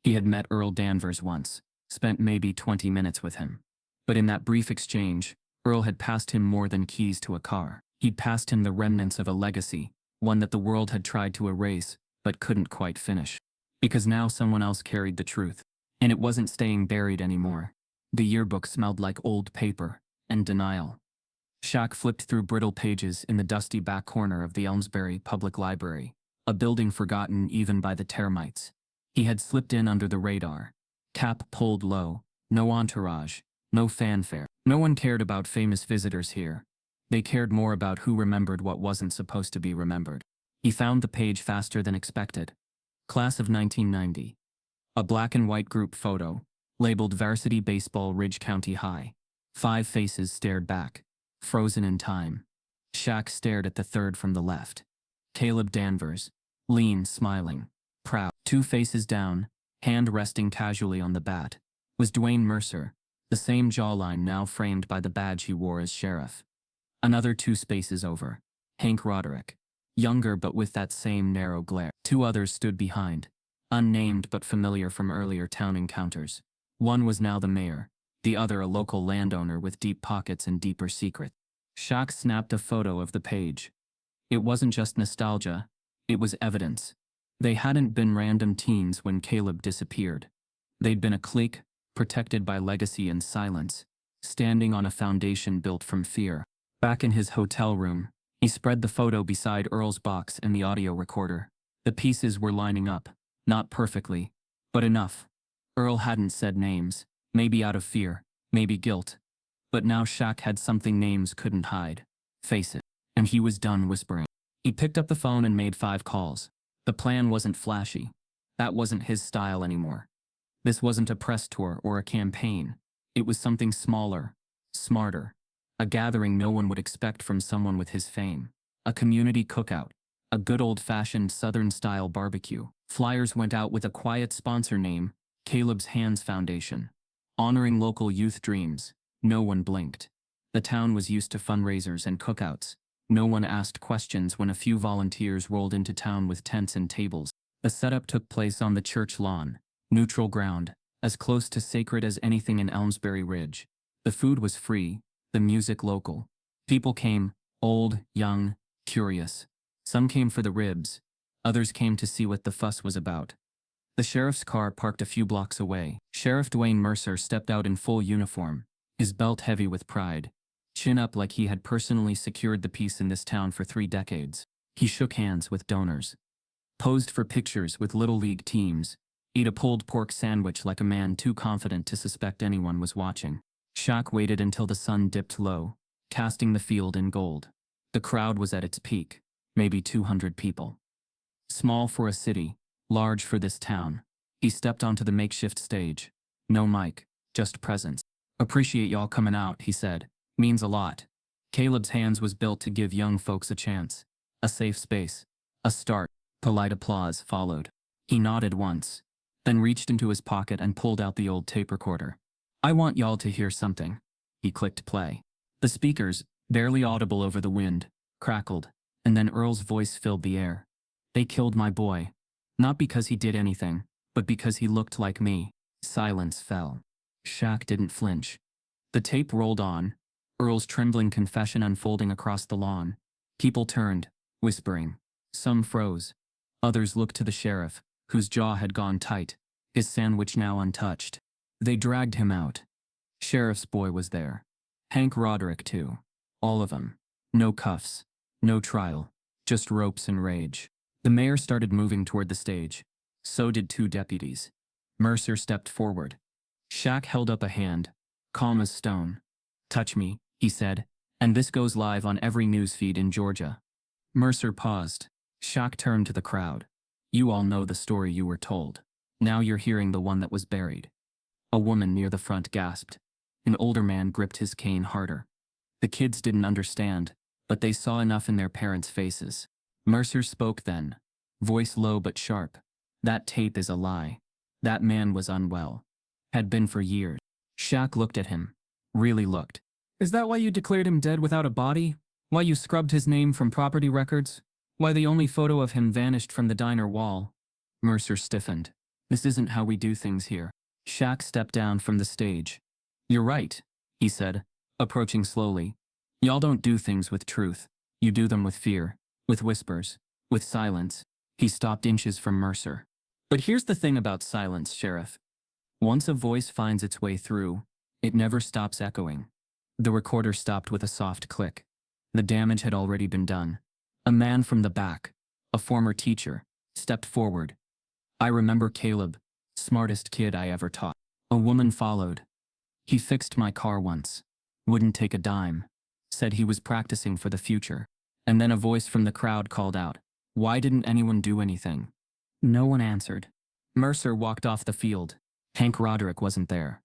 He had met Earl Danvers once, spent maybe 20 minutes with him. But in that brief exchange, Earl had passed him more than keys to a car. He'd passed him the remnants of a legacy, one that the world had tried to erase, but couldn't quite finish. Because now someone else carried the truth. And it wasn't staying buried anymore. The yearbook smelled like old paper and denial. Shaq flipped through brittle pages in the dusty back corner of the Elmsbury Public Library, a building forgotten even by the termites. He had slipped in under the radar. Cap pulled low, no entourage, no fanfare. No one cared about famous visitors here. They cared more about who remembered what wasn't supposed to be remembered. He found the page faster than expected. Class of 1990. A black and white group photo, labeled Varsity Baseball Ridge County High. 5 faces stared back, frozen in time. Shaq stared at the third from the left. Caleb Danvers, lean, smiling, proud. 2 faces down, hand resting casually on the bat, was Dwayne Mercer, the same jawline now framed by the badge he wore as sheriff. Another 2 spaces over, Hank Roderick, younger but with that same narrow glare. 2 others stood behind, unnamed but familiar from earlier town encounters. One was now the mayor, the other a local landowner with deep pockets and deeper secrets. Shaq snapped a photo of the page. It wasn't just nostalgia, it was evidence. They hadn't been random teens when Caleb disappeared. They'd been a clique, protected by legacy and silence, standing on a foundation built from fear. Back in his hotel room, he spread the photo beside Earl's box and the audio recorder. The pieces were lining up, not perfectly, but enough. Earl hadn't said names, maybe out of fear, maybe guilt. But now Shaq had something names couldn't hide. Face it. And he was done whispering. He picked up the phone and made 5 calls. The plan wasn't flashy. That wasn't his style anymore. This wasn't a press tour or a campaign. It was something smaller, smarter. A gathering no one would expect from someone with his fame. A community cookout. A good old-fashioned Southern-style barbecue. Flyers went out with a quiet sponsor name, Caleb's Hands Foundation. Honoring local youth dreams. No one blinked. The town was used to fundraisers and cookouts. No one asked questions when a few volunteers rolled into town with tents and tables. The setup took place on the church lawn, neutral ground, as close to sacred as anything in Elmsbury Ridge. The food was free, the music local. People came, old, young, curious. Some came for the ribs, others came to see what the fuss was about. The sheriff's car parked a few blocks away. Sheriff Dwayne Mercer stepped out in full uniform, his belt heavy with pride. Chin up like he had personally secured the peace in this town for 3 decades. He shook hands with donors, posed for pictures with Little League teams, ate a pulled pork sandwich like a man too confident to suspect anyone was watching. Shaq waited until the sun dipped low, casting the field in gold. The crowd was at its peak, maybe 200 people. Small for a city, large for this town. He stepped onto the makeshift stage. No mic, just presence. "Appreciate y'all coming out," he said. "Means a lot." Caleb's Hands was built to give young folks a chance. A safe space. A start. Polite applause followed. He nodded once, then reached into his pocket and pulled out the old tape recorder. "I want y'all to hear something." He clicked play. The speakers, barely audible over the wind, crackled, and then Earl's voice filled the air. "They killed my boy. Not because he did anything, but because he looked like me." Silence fell. Shaq didn't flinch. The tape rolled on, Earl's trembling confession unfolding across the lawn. People turned, whispering. Some froze. Others looked to the sheriff, whose jaw had gone tight, his sandwich now untouched. They dragged him out. Sheriff's boy was there. Hank Roderick, too. All of them. No cuffs. No trial. Just ropes and rage. The mayor started moving toward the stage. So did two deputies. Mercer stepped forward. Shaq held up a hand, calm as stone. "Touch me," he said, "and this goes live on every news feed in Georgia." Mercer paused. Shaq turned to the crowd. "You all know the story you were told. Now you're hearing the one that was buried." A woman near the front gasped. An older man gripped his cane harder. The kids didn't understand, but they saw enough in their parents' faces. Mercer spoke then, voice low but sharp. "That tape is a lie. That man was unwell. Had been for years." Shaq looked at him. Really looked. "Is that why you declared him dead without a body? Why you scrubbed his name from property records? Why the only photo of him vanished from the diner wall?" Mercer stiffened. "This isn't how we do things here." Shaq stepped down from the stage. "You're right," he said, approaching slowly. "Y'all don't do things with truth. You do them with fear, with whispers, with silence." He stopped inches from Mercer. "But here's the thing about silence, Sheriff. Once a voice finds its way through, it never stops echoing." The recorder stopped with a soft click. The damage had already been done. A man from the back, a former teacher, stepped forward. "I remember Caleb, smartest kid I ever taught." A woman followed. "He fixed my car once. Wouldn't take a dime. Said he was practicing for the future." And then a voice from the crowd called out, "Why didn't anyone do anything?" No one answered. Mercer walked off the field. Hank Roderick wasn't there.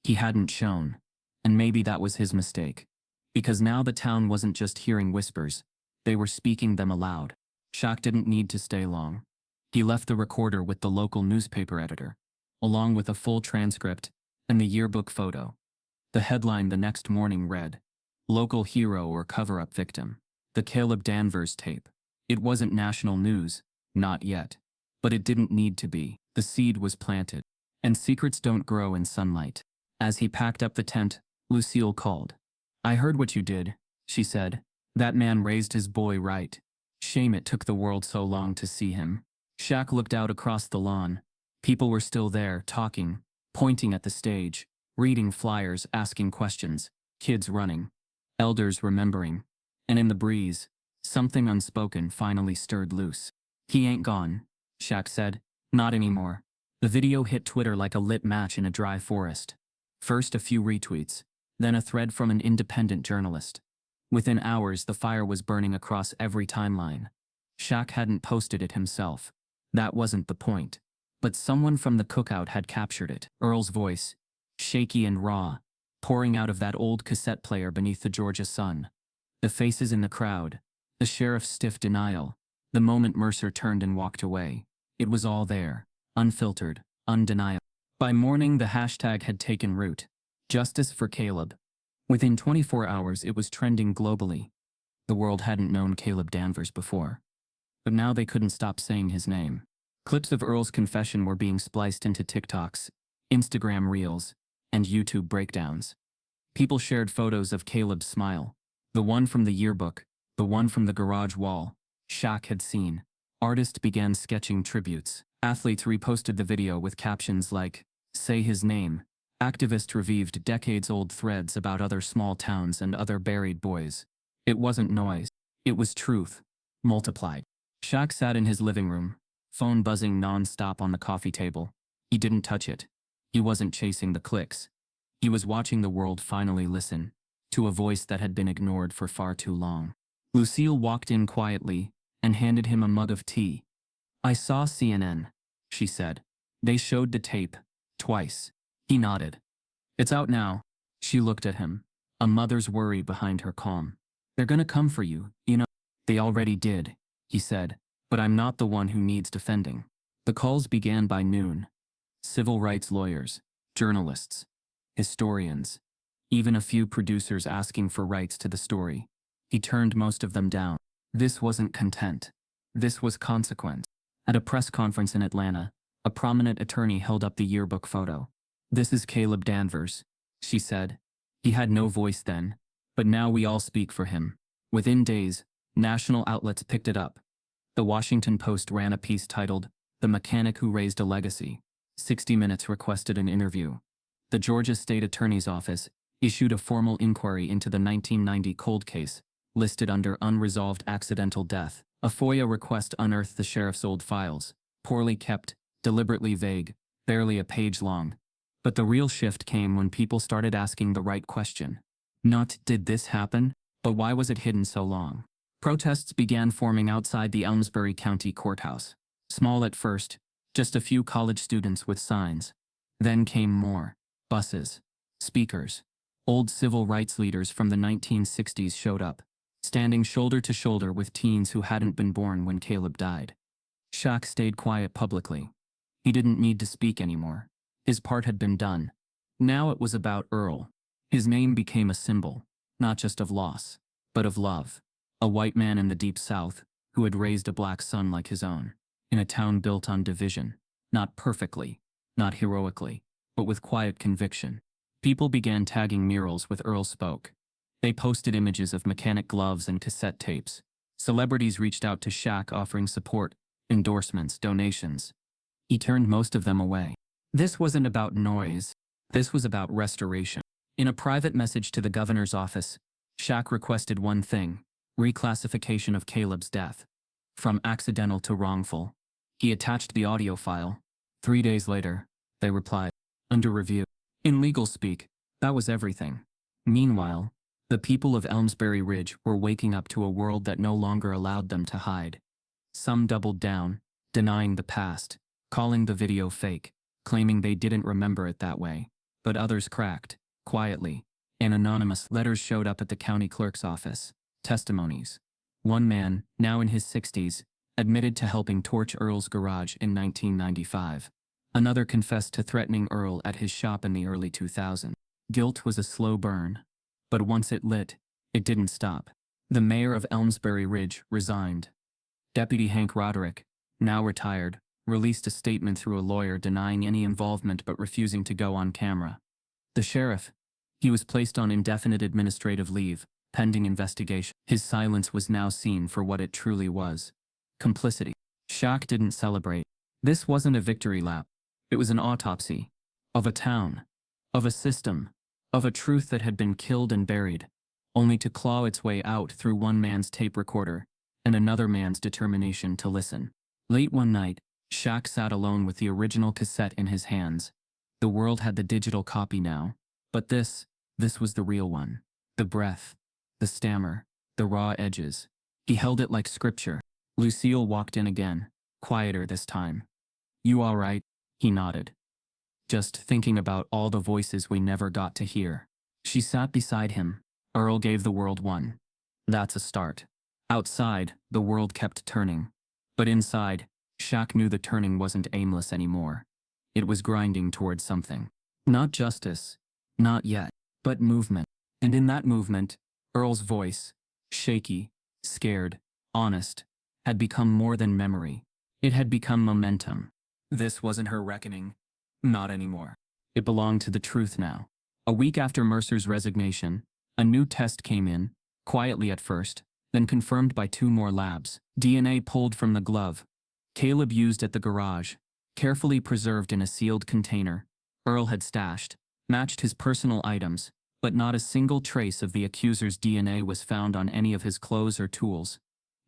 He hadn't shown. And maybe that was his mistake. Because now the town wasn't just hearing whispers. They were speaking them aloud. Shaq didn't need to stay long. He left the recorder with the local newspaper editor, along with a full transcript and the yearbook photo. The headline the next morning read, "Local Hero or Cover-Up Victim. The Caleb Danvers Tape." It wasn't national news, not yet. But it didn't need to be. The seed was planted. And secrets don't grow in sunlight. As he packed up the tent, Lucille called. "I heard what you did," she said. "That man raised his boy right. Shame it took the world so long to see him." Shaq looked out across the lawn. People were still there, talking, pointing at the stage, reading flyers, asking questions, kids running, elders remembering. And in the breeze, something unspoken finally stirred loose. "He ain't gone," Shaq said. "Not anymore." The video hit Twitter like a lit match in a dry forest. First a few retweets, then a thread from an independent journalist. Within hours, the fire was burning across every timeline. Shaq hadn't posted it himself. That wasn't the point. But someone from the cookout had captured it. Earl's voice, shaky and raw, pouring out of that old cassette player beneath the Georgia sun. The faces in the crowd, the sheriff's stiff denial. The moment Mercer turned and walked away, it was all there, unfiltered, undeniable. By morning, the hashtag had taken root. Justice for Caleb. Within 24 hours, it was trending globally. The world hadn't known Caleb Danvers before. But now they couldn't stop saying his name. Clips of Earl's confession were being spliced into TikToks, Instagram Reels, and YouTube breakdowns. People shared photos of Caleb's smile. The one from the yearbook, the one from the garage wall. Shaq had seen. Artists began sketching tributes. Athletes reposted the video with captions like, "Say his name." Activists revived decades-old threads about other small towns and other buried boys. It wasn't noise. It was truth, multiplied. Shaq sat in his living room, phone buzzing non-stop on the coffee table. He didn't touch it. He wasn't chasing the clicks. He was watching the world finally listen to a voice that had been ignored for far too long. Lucille walked in quietly and handed him a mug of tea. "I saw CNN," she said. "They showed the tape. Twice." He nodded. "It's out now." She looked at him, a mother's worry behind her calm. "They're gonna come for you, you know." "They already did," he said, "but I'm not the one who needs defending." The calls began by noon. Civil rights lawyers, journalists, historians, even a few producers asking for rights to the story. He turned most of them down. This wasn't content. This was consequence. At a press conference in Atlanta, a prominent attorney held up the yearbook photo. "This is Caleb Danvers," she said. "He had no voice then, but now we all speak for him." Within days, national outlets picked it up. The Washington Post ran a piece titled, the mechanic who raised a legacy. 60 Minutes requested an interview. The Georgia State Attorney's Office issued a formal inquiry into the 1990 cold case, listed under unresolved accidental death. A FOIA request unearthed the sheriff's old files, poorly kept, deliberately vague, barely a page long. But the real shift came when people started asking the right question. Not, did this happen? But why was it hidden so long? Protests began forming outside the Elmsbury County Courthouse. Small at first, just a few college students with signs. Then came more. Buses. Speakers. Old civil rights leaders from the 1960s showed up, standing shoulder to shoulder with teens who hadn't been born when Caleb died. Shaq stayed quiet publicly. He didn't need to speak anymore. His part had been done. Now it was about Earl. His name became a symbol, not just of loss, but of love. A white man in the Deep South, who had raised a black son like his own, in a town built on division, not perfectly, not heroically, but with quiet conviction. People began tagging murals with Earl Spoke. They posted images of mechanic gloves and cassette tapes. Celebrities reached out to Shaq offering support, endorsements, donations. He turned most of them away. This wasn't about noise. This was about restoration. In a private message to the governor's office, Shaq requested one thing: reclassification of Caleb's death. From accidental to wrongful. He attached the audio file. 3 days later, they replied, under review. In legal speak, that was everything. Meanwhile, the people of Elmsbury Ridge were waking up to a world that no longer allowed them to hide. Some doubled down, denying the past, calling the video fake, claiming they didn't remember it that way. But others cracked, quietly, and anonymous letters showed up at the county clerk's office. Testimonies. One man, now in his 60s, admitted to helping torch Earl's garage in 1995. Another confessed to threatening Earl at his shop in the early 2000s. Guilt was a slow burn. But once it lit, it didn't stop. The mayor of Elmsbury Ridge resigned. Deputy Hank Roderick, now retired, released a statement through a lawyer denying any involvement but refusing to go on camera. The sheriff, he was placed on indefinite administrative leave, pending investigation. His silence was now seen for what it truly was: complicity. Shaq didn't celebrate. This wasn't a victory lap. It was an autopsy. Of a town. Of a system. Of a truth that had been killed and buried, only to claw its way out through one man's tape recorder and another man's determination to listen. Late one night, Shaq sat alone with the original cassette in his hands. The world had the digital copy now, but this was the real one. The breath, the stammer, the raw edges. He held it like scripture. Lucille walked in again, quieter this time. "You all right?" He nodded. "Just thinking about all the voices we never got to hear." She sat beside him. Earl gave the world one. That's a start. Outside, the world kept turning. But inside, Shaq knew the turning wasn't aimless anymore. It was grinding towards something. Not justice. Not yet. But movement. And in that movement, Earl's voice, shaky, scared, honest, had become more than memory. It had become momentum. This wasn't her reckoning. Not anymore. It belonged to the truth now. A week after Mercer's resignation, a new test came in, quietly at first, then confirmed by 2 more labs. DNA pulled from the glove Caleb used at the garage, carefully preserved in a sealed container Earl had stashed, matched his personal items, but not a single trace of the accuser's DNA was found on any of his clothes or tools,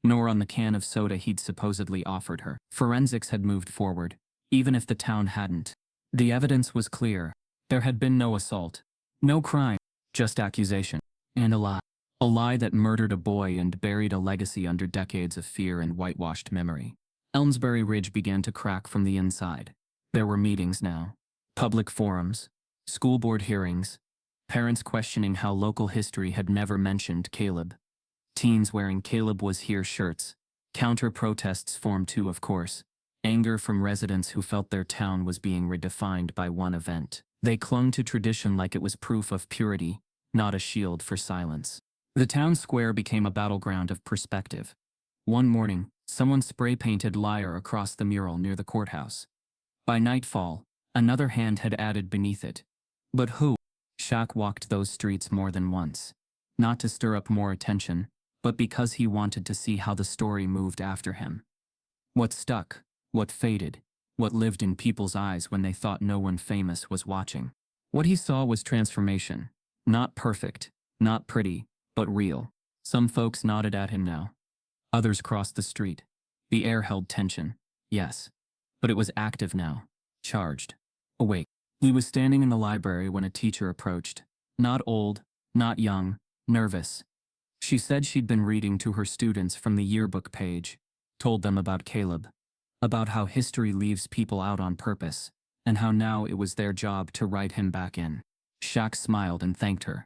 nor on the can of soda he'd supposedly offered her. Forensics had moved forward, even if the town hadn't. The evidence was clear. There had been no assault, no crime, just accusation, and a lie. A lie that murdered a boy and buried a legacy under decades of fear and whitewashed memory. Elmsbury Ridge began to crack from the inside. There were meetings now, public forums, school board hearings, parents questioning how local history had never mentioned Caleb. Teens wearing "Caleb was here" shirts. Counter-protests formed too, of course. Anger from residents who felt their town was being redefined by one event. They clung to tradition like it was proof of purity, not a shield for silence. The town square became a battleground of perspective. One morning, someone spray-painted "Liar" across the mural near the courthouse. By nightfall, another hand had added beneath it. But who? Shaq walked those streets more than once. Not to stir up more attention, but because he wanted to see how the story moved after him. What stuck, what faded, what lived in people's eyes when they thought no one famous was watching. What he saw was transformation. Not perfect, not pretty, but real. Some folks nodded at him now. Others crossed the street. The air held tension. Yes. But it was active now. Charged. Awake. He was standing in the library when a teacher approached. Not old, not young, nervous. She said she'd been reading to her students from the yearbook page, told them about Caleb, about how history leaves people out on purpose, and how now it was their job to write him back in. Shaq smiled and thanked her.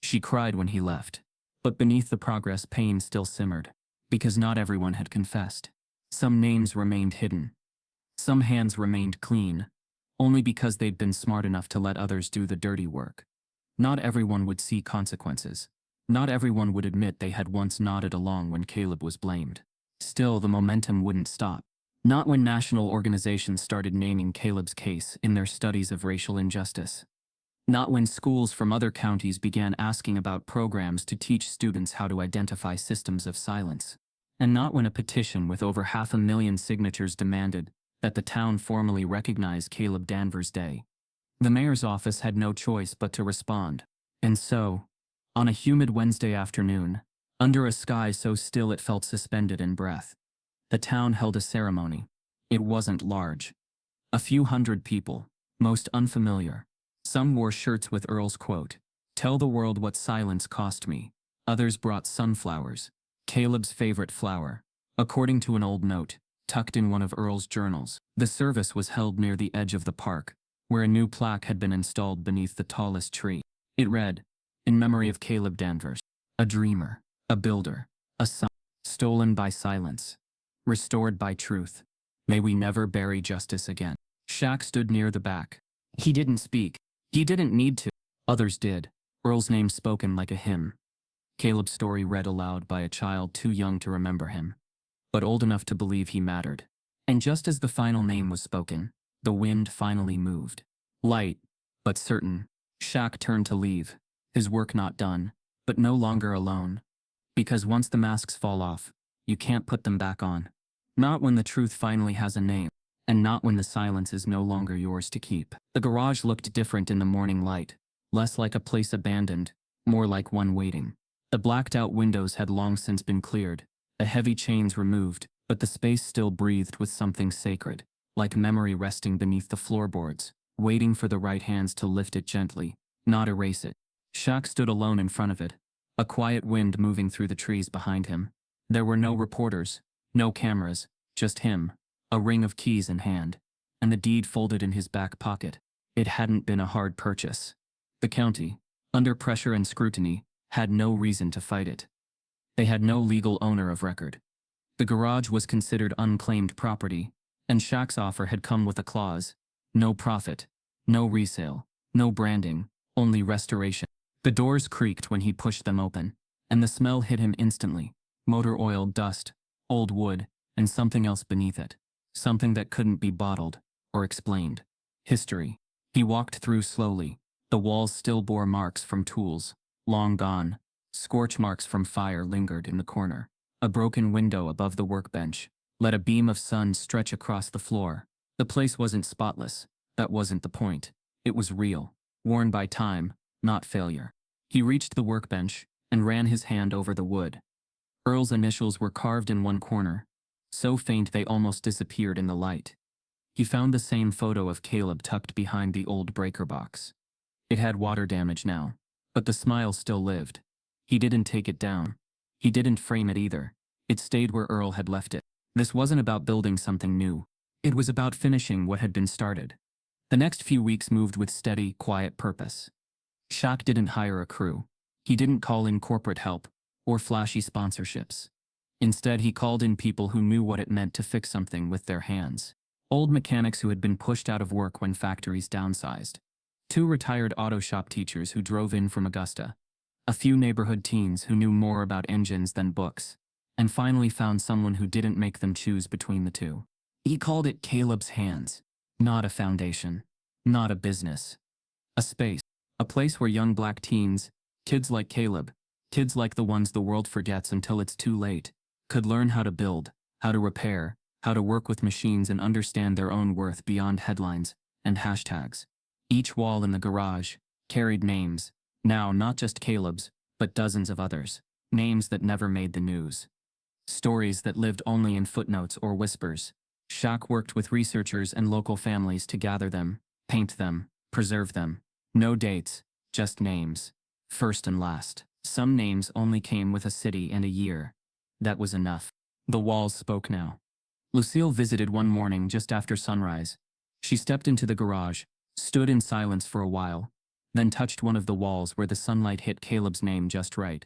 She cried when he left, but beneath the progress pain still simmered, because not everyone had confessed. Some names remained hidden. Some hands remained clean, only because they'd been smart enough to let others do the dirty work. Not everyone would see consequences. Not everyone would admit they had once nodded along when Caleb was blamed. Still, the momentum wouldn't stop. Not when national organizations started naming Caleb's case in their studies of racial injustice. Not when schools from other counties began asking about programs to teach students how to identify systems of silence. And not when a petition with over 500,000 signatures demanded that the town formally recognize Caleb Danvers Day. The mayor's office had no choice but to respond. And so, on a humid Wednesday afternoon, under a sky so still it felt suspended in breath, the town held a ceremony. It wasn't large. A few hundred people, most unfamiliar. Some wore shirts with Earl's quote, "Tell the world what silence cost me." Others brought sunflowers, Caleb's favorite flower, according to an old note tucked in one of Earl's journals. The service was held near the edge of the park, where a new plaque had been installed beneath the tallest tree. It read, "In memory of Caleb Danvers, a dreamer, a builder, a son, stolen by silence, restored by truth. May we never bury justice again." Shaq stood near the back. He didn't speak. He didn't need to. Others did. Earl's name spoken like a hymn. Caleb's story read aloud by a child too young to remember him, but old enough to believe he mattered. And just as the final name was spoken, the wind finally moved. Light, but certain. Shaq turned to leave, his work not done, but no longer alone. Because once the masks fall off, you can't put them back on. Not when the truth finally has a name, and not when the silence is no longer yours to keep. The garage looked different in the morning light, less like a place abandoned, more like one waiting. The blacked-out windows had long since been cleared, the heavy chains removed, but the space still breathed with something sacred, like memory resting beneath the floorboards, waiting for the right hands to lift it gently, not erase it. Shaq stood alone in front of it, a quiet wind moving through the trees behind him. There were no reporters, no cameras, just him, a ring of keys in hand, and the deed folded in his back pocket. It hadn't been a hard purchase. The county, under pressure and scrutiny, had no reason to fight it. They had no legal owner of record. The garage was considered unclaimed property, and Shaq's offer had come with a clause: no profit, no resale, no branding, only restoration. The doors creaked when he pushed them open, and the smell hit him instantly: motor oil, dust, old wood, and something else beneath it. Something that couldn't be bottled or explained. History. He walked through slowly. The walls still bore marks from tools, long gone. Scorch marks from fire lingered in the corner. A broken window above the workbench let a beam of sun stretch across the floor. The place wasn't spotless. That wasn't the point. It was real, worn by time, not failure. He reached the workbench and ran his hand over the wood. Earl's initials were carved in one corner, so faint they almost disappeared in the light. He found the same photo of Caleb tucked behind the old breaker box. It had water damage now, but the smile still lived. He didn't take it down. He didn't frame it either. It stayed where Earl had left it. This wasn't about building something new. It was about finishing what had been started. The next few weeks moved with steady, quiet purpose. Shaq didn't hire a crew. He didn't call in corporate help or flashy sponsorships. Instead, he called in people who knew what it meant to fix something with their hands. Old mechanics who had been pushed out of work when factories downsized. 2 retired auto shop teachers who drove in from Augusta. A few neighborhood teens who knew more about engines than books. And finally found someone who didn't make them choose between the two. He called it Caleb's Hands. Not a foundation. Not a business. A space. A place where young black teens, kids like Caleb, kids like the ones the world forgets until it's too late, could learn how to build, how to repair, how to work with machines and understand their own worth beyond headlines and hashtags. Each wall in the garage carried names, now not just Caleb's, but dozens of others, names that never made the news. Stories that lived only in footnotes or whispers. Shaq worked with researchers and local families to gather them, paint them, preserve them. No dates, just names. First and last. Some names only came with a city and a year. That was enough. The walls spoke now. Lucille visited one morning just after sunrise. She stepped into the garage, stood in silence for a while, then touched one of the walls where the sunlight hit Caleb's name just right.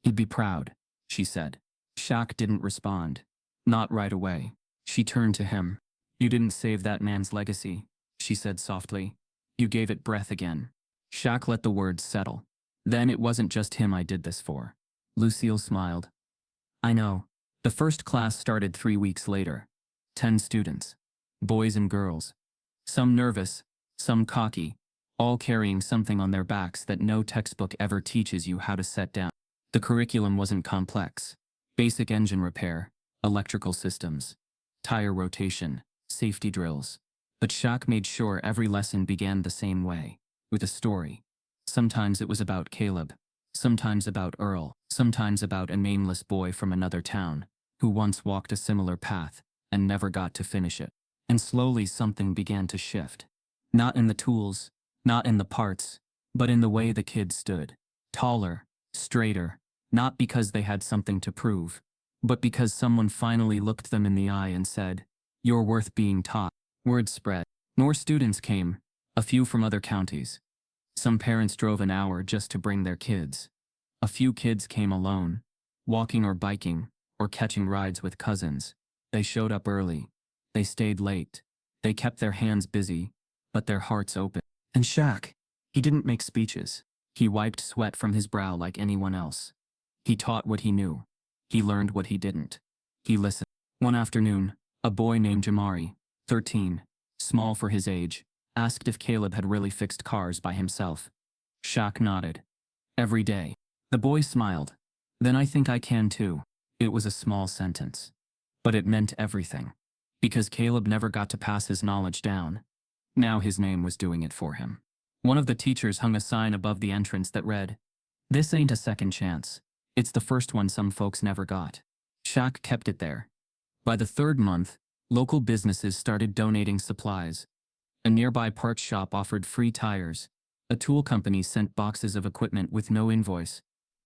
"He'd be proud," she said. Shaq didn't respond. Not right away. She turned to him. "You didn't save that man's legacy," she said softly. "You gave it breath again." Shaq let the words settle. "Then it wasn't just him I did this for." Lucille smiled. "I know." The first class started 3 weeks later. 10 students. Boys and girls. Some nervous, some cocky, all carrying something on their backs that no textbook ever teaches you how to set down. The curriculum wasn't complex. Basic engine repair, electrical systems, tire rotation, safety drills. But Shaq made sure every lesson began the same way, with a story. Sometimes it was about Caleb, sometimes about Earl, sometimes about a nameless boy from another town, who once walked a similar path and never got to finish it. And slowly something began to shift. Not in the tools, not in the parts, but in the way the kids stood. Taller, straighter, not because they had something to prove, but because someone finally looked them in the eye and said, "You're worth being taught." Word spread. More students came, a few from other counties. Some parents drove an hour just to bring their kids. A few kids came alone, walking or biking, or catching rides with cousins. They showed up early. They stayed late. They kept their hands busy, but their hearts open. And Shaq, he didn't make speeches. He wiped sweat from his brow like anyone else. He taught what he knew. He learned what he didn't. He listened. One afternoon, a boy named Jamari, 13, small for his age, asked if Caleb had really fixed cars by himself. Shaq nodded. "Every day." The boy smiled. "Then I think I can too." It was a small sentence, but it meant everything. Because Caleb never got to pass his knowledge down. Now his name was doing it for him. One of the teachers hung a sign above the entrance that read, "This ain't a second chance. It's the first one some folks never got." Shaq kept it there. By the 3rd month, local businesses started donating supplies. A nearby parts shop offered free tires. A tool company sent boxes of equipment with no invoice.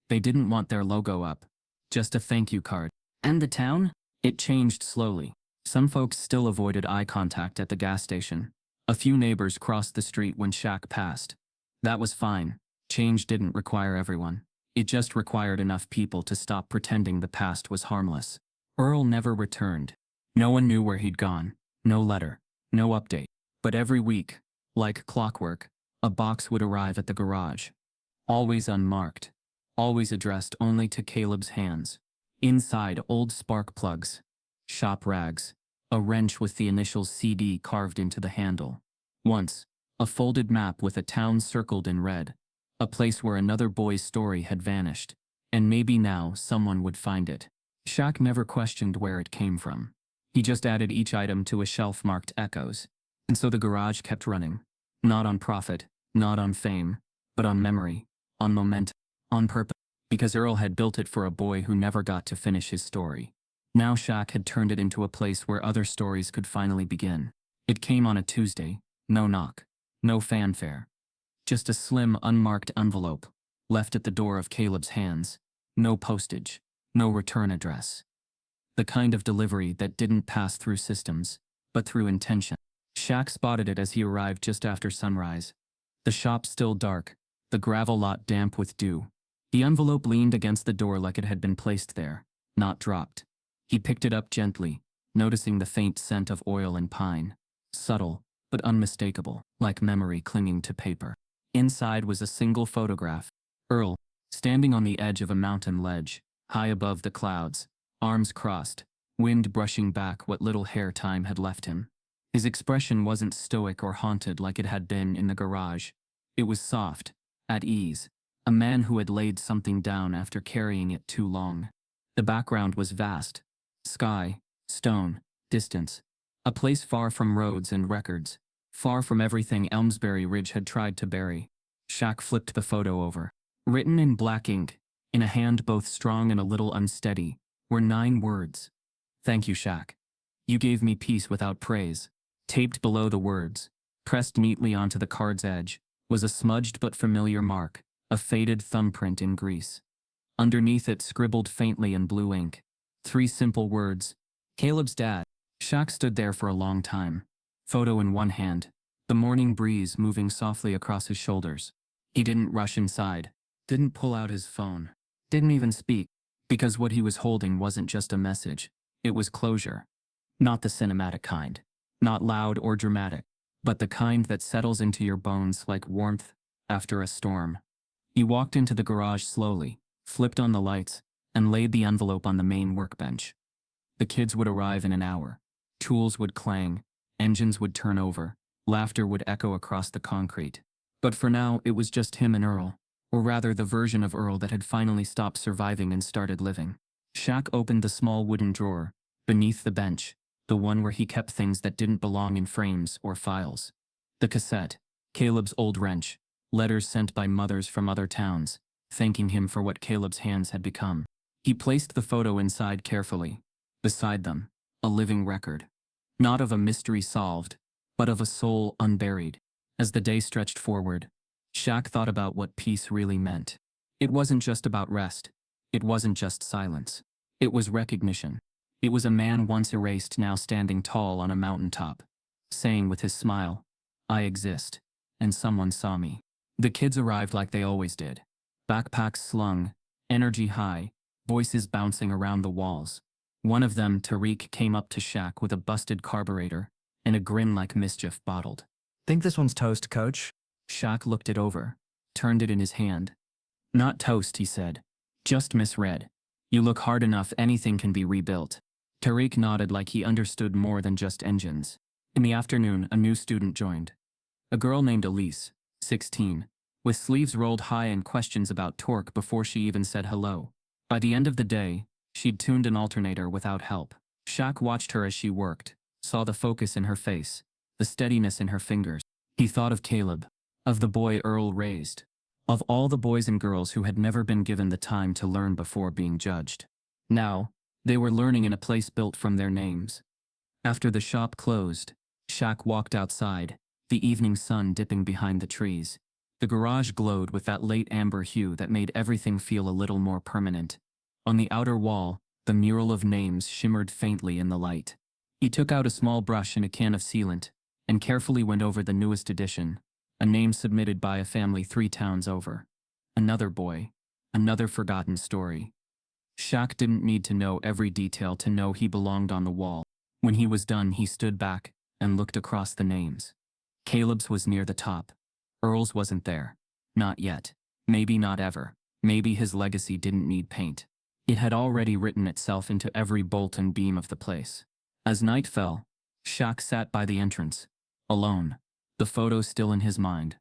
They didn't want their logo up, just a thank you card. And the town? It changed slowly. Some folks still avoided eye contact at the gas station. A few neighbors crossed the street when Shaq passed. That was fine. Change didn't require everyone. It just required enough people to stop pretending the past was harmless. Earl never returned. No one knew where he'd gone. No letter. No update. But every week, like clockwork, a box would arrive at the garage. Always unmarked. Always addressed only to Caleb's hands. Inside, old spark plugs, shop rags, a wrench with the initials CD carved into the handle. Once, a folded map with a town circled in red, a place where another boy's story had vanished, and maybe now someone would find it. Shaq never questioned where it came from. He just added each item to a shelf marked Echoes, and so the garage kept running. Not on profit, not on fame, but on memory, on momentum, on purpose. Because Earl had built it for a boy who never got to finish his story. Now Shaq had turned it into a place where other stories could finally begin. It came on a Tuesday, no knock, no fanfare. Just a slim, unmarked envelope, left at the door of Caleb's hands. No postage, no return address. The kind of delivery that didn't pass through systems, but through intention. Shaq spotted it as he arrived just after sunrise. The shop still dark, the gravel lot damp with dew. The envelope leaned against the door like it had been placed there, not dropped. He picked it up gently, noticing the faint scent of oil and pine. Subtle, but unmistakable, like memory clinging to paper. Inside was a single photograph. Earl, standing on the edge of a mountain ledge, high above the clouds, arms crossed, wind brushing back what little hair time had left him. His expression wasn't stoic or haunted like it had been in the garage. It was soft, at ease. A man who had laid something down after carrying it too long. The background was vast. Sky, stone, Distance. A place far from roads and records. Far from everything Elmsbury Ridge had tried to bury. Shaq flipped the photo over. Written in black ink, in a hand both strong and a little unsteady, were 9 words. Thank you, Shaq. You gave me peace without praise. Taped below the words, pressed neatly onto the card's edge, was a smudged but familiar mark, a faded thumbprint in grease. Underneath it scribbled faintly in blue ink. 3 simple words. Caleb's dad. Shaq stood there for a long time. Photo in one hand, the morning breeze moving softly across his shoulders. He didn't rush inside, didn't pull out his phone, didn't even speak, because what he was holding wasn't just a message, it was closure. Not the cinematic kind, not loud or dramatic, but the kind that settles into your bones like warmth after a storm. He walked into the garage slowly, flipped on the lights, and laid the envelope on the main workbench. The kids would arrive in an hour. Tools would clang, engines would turn over, laughter would echo across the concrete. But for now, it was just him and Earl, or rather the version of Earl that had finally stopped surviving and started living. Shaq opened the small wooden drawer, beneath the bench, the one where he kept things that didn't belong in frames or files. The cassette, Caleb's old wrench, letters sent by mothers from other towns, thanking him for what Caleb's hands had become. He placed the photo inside carefully. Beside them, a living record. Not of a mystery solved, but of a soul unburied. As the day stretched forward, Shaq thought about what peace really meant. It wasn't just about rest. It wasn't just silence. It was recognition. It was a man once erased now standing tall on a mountaintop, saying with his smile, I exist, and someone saw me. The kids arrived like they always did. Backpacks slung, energy high, voices bouncing around the walls. One of them, Tariq, came up to Shaq with a busted carburetor and a grin like mischief bottled. Think this one's toast, coach? Shaq looked it over, turned it in his hand. Not toast, he said. Just misread. You look hard enough, anything can be rebuilt. Tariq nodded like he understood more than just engines. In the afternoon, a new student joined. A girl named Elise, 16, with sleeves rolled high and questions about torque before she even said hello. By the end of the day, she'd tuned an alternator without help. Shaq watched her as she worked, saw the focus in her face, the steadiness in her fingers. He thought of Caleb, of the boy Earl raised, of all the boys and girls who had never been given the time to learn before being judged. Now, they were learning in a place built from their names. After the shop closed, Shaq walked outside, the evening sun dipping behind the trees. The garage glowed with that late amber hue that made everything feel a little more permanent. On the outer wall, the mural of names shimmered faintly in the light. He took out a small brush and a can of sealant, and carefully went over the newest edition, a name submitted by a family 3 towns over. Another boy, another forgotten story. Shaq didn't need to know every detail to know he belonged on the wall. When he was done, he stood back and looked across the names. Caleb's was near the top. Earl's wasn't there. Not yet. Maybe not ever. Maybe his legacy didn't need paint. It had already written itself into every bolt and beam of the place. As night fell, Shaq sat by the entrance, alone, the photo still in his mind.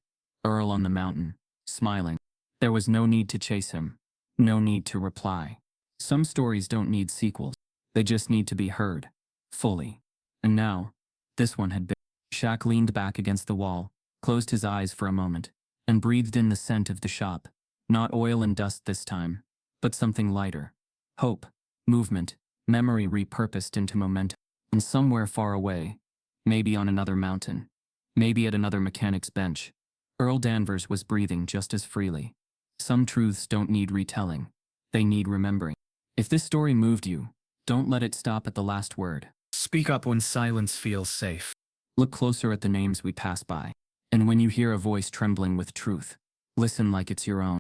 Earl on the mountain, smiling. There was no need to chase him. No need to reply. Some stories don't need sequels. They just need to be heard. Fully. And now, this one had been. Shaq leaned back against the wall, closed his eyes for a moment, and breathed in the scent of the shop. Not oil and dust this time, but something lighter. Hope, movement, memory repurposed into momentum. And somewhere far away, maybe on another mountain, maybe at another mechanic's bench, Earl Danvers was breathing just as freely. Some truths don't need retelling. They need remembering. If this story moved you, don't let it stop at the last word. Speak up when silence feels safe. Look closer at the names we pass by. And when you hear a voice trembling with truth, listen like it's your own.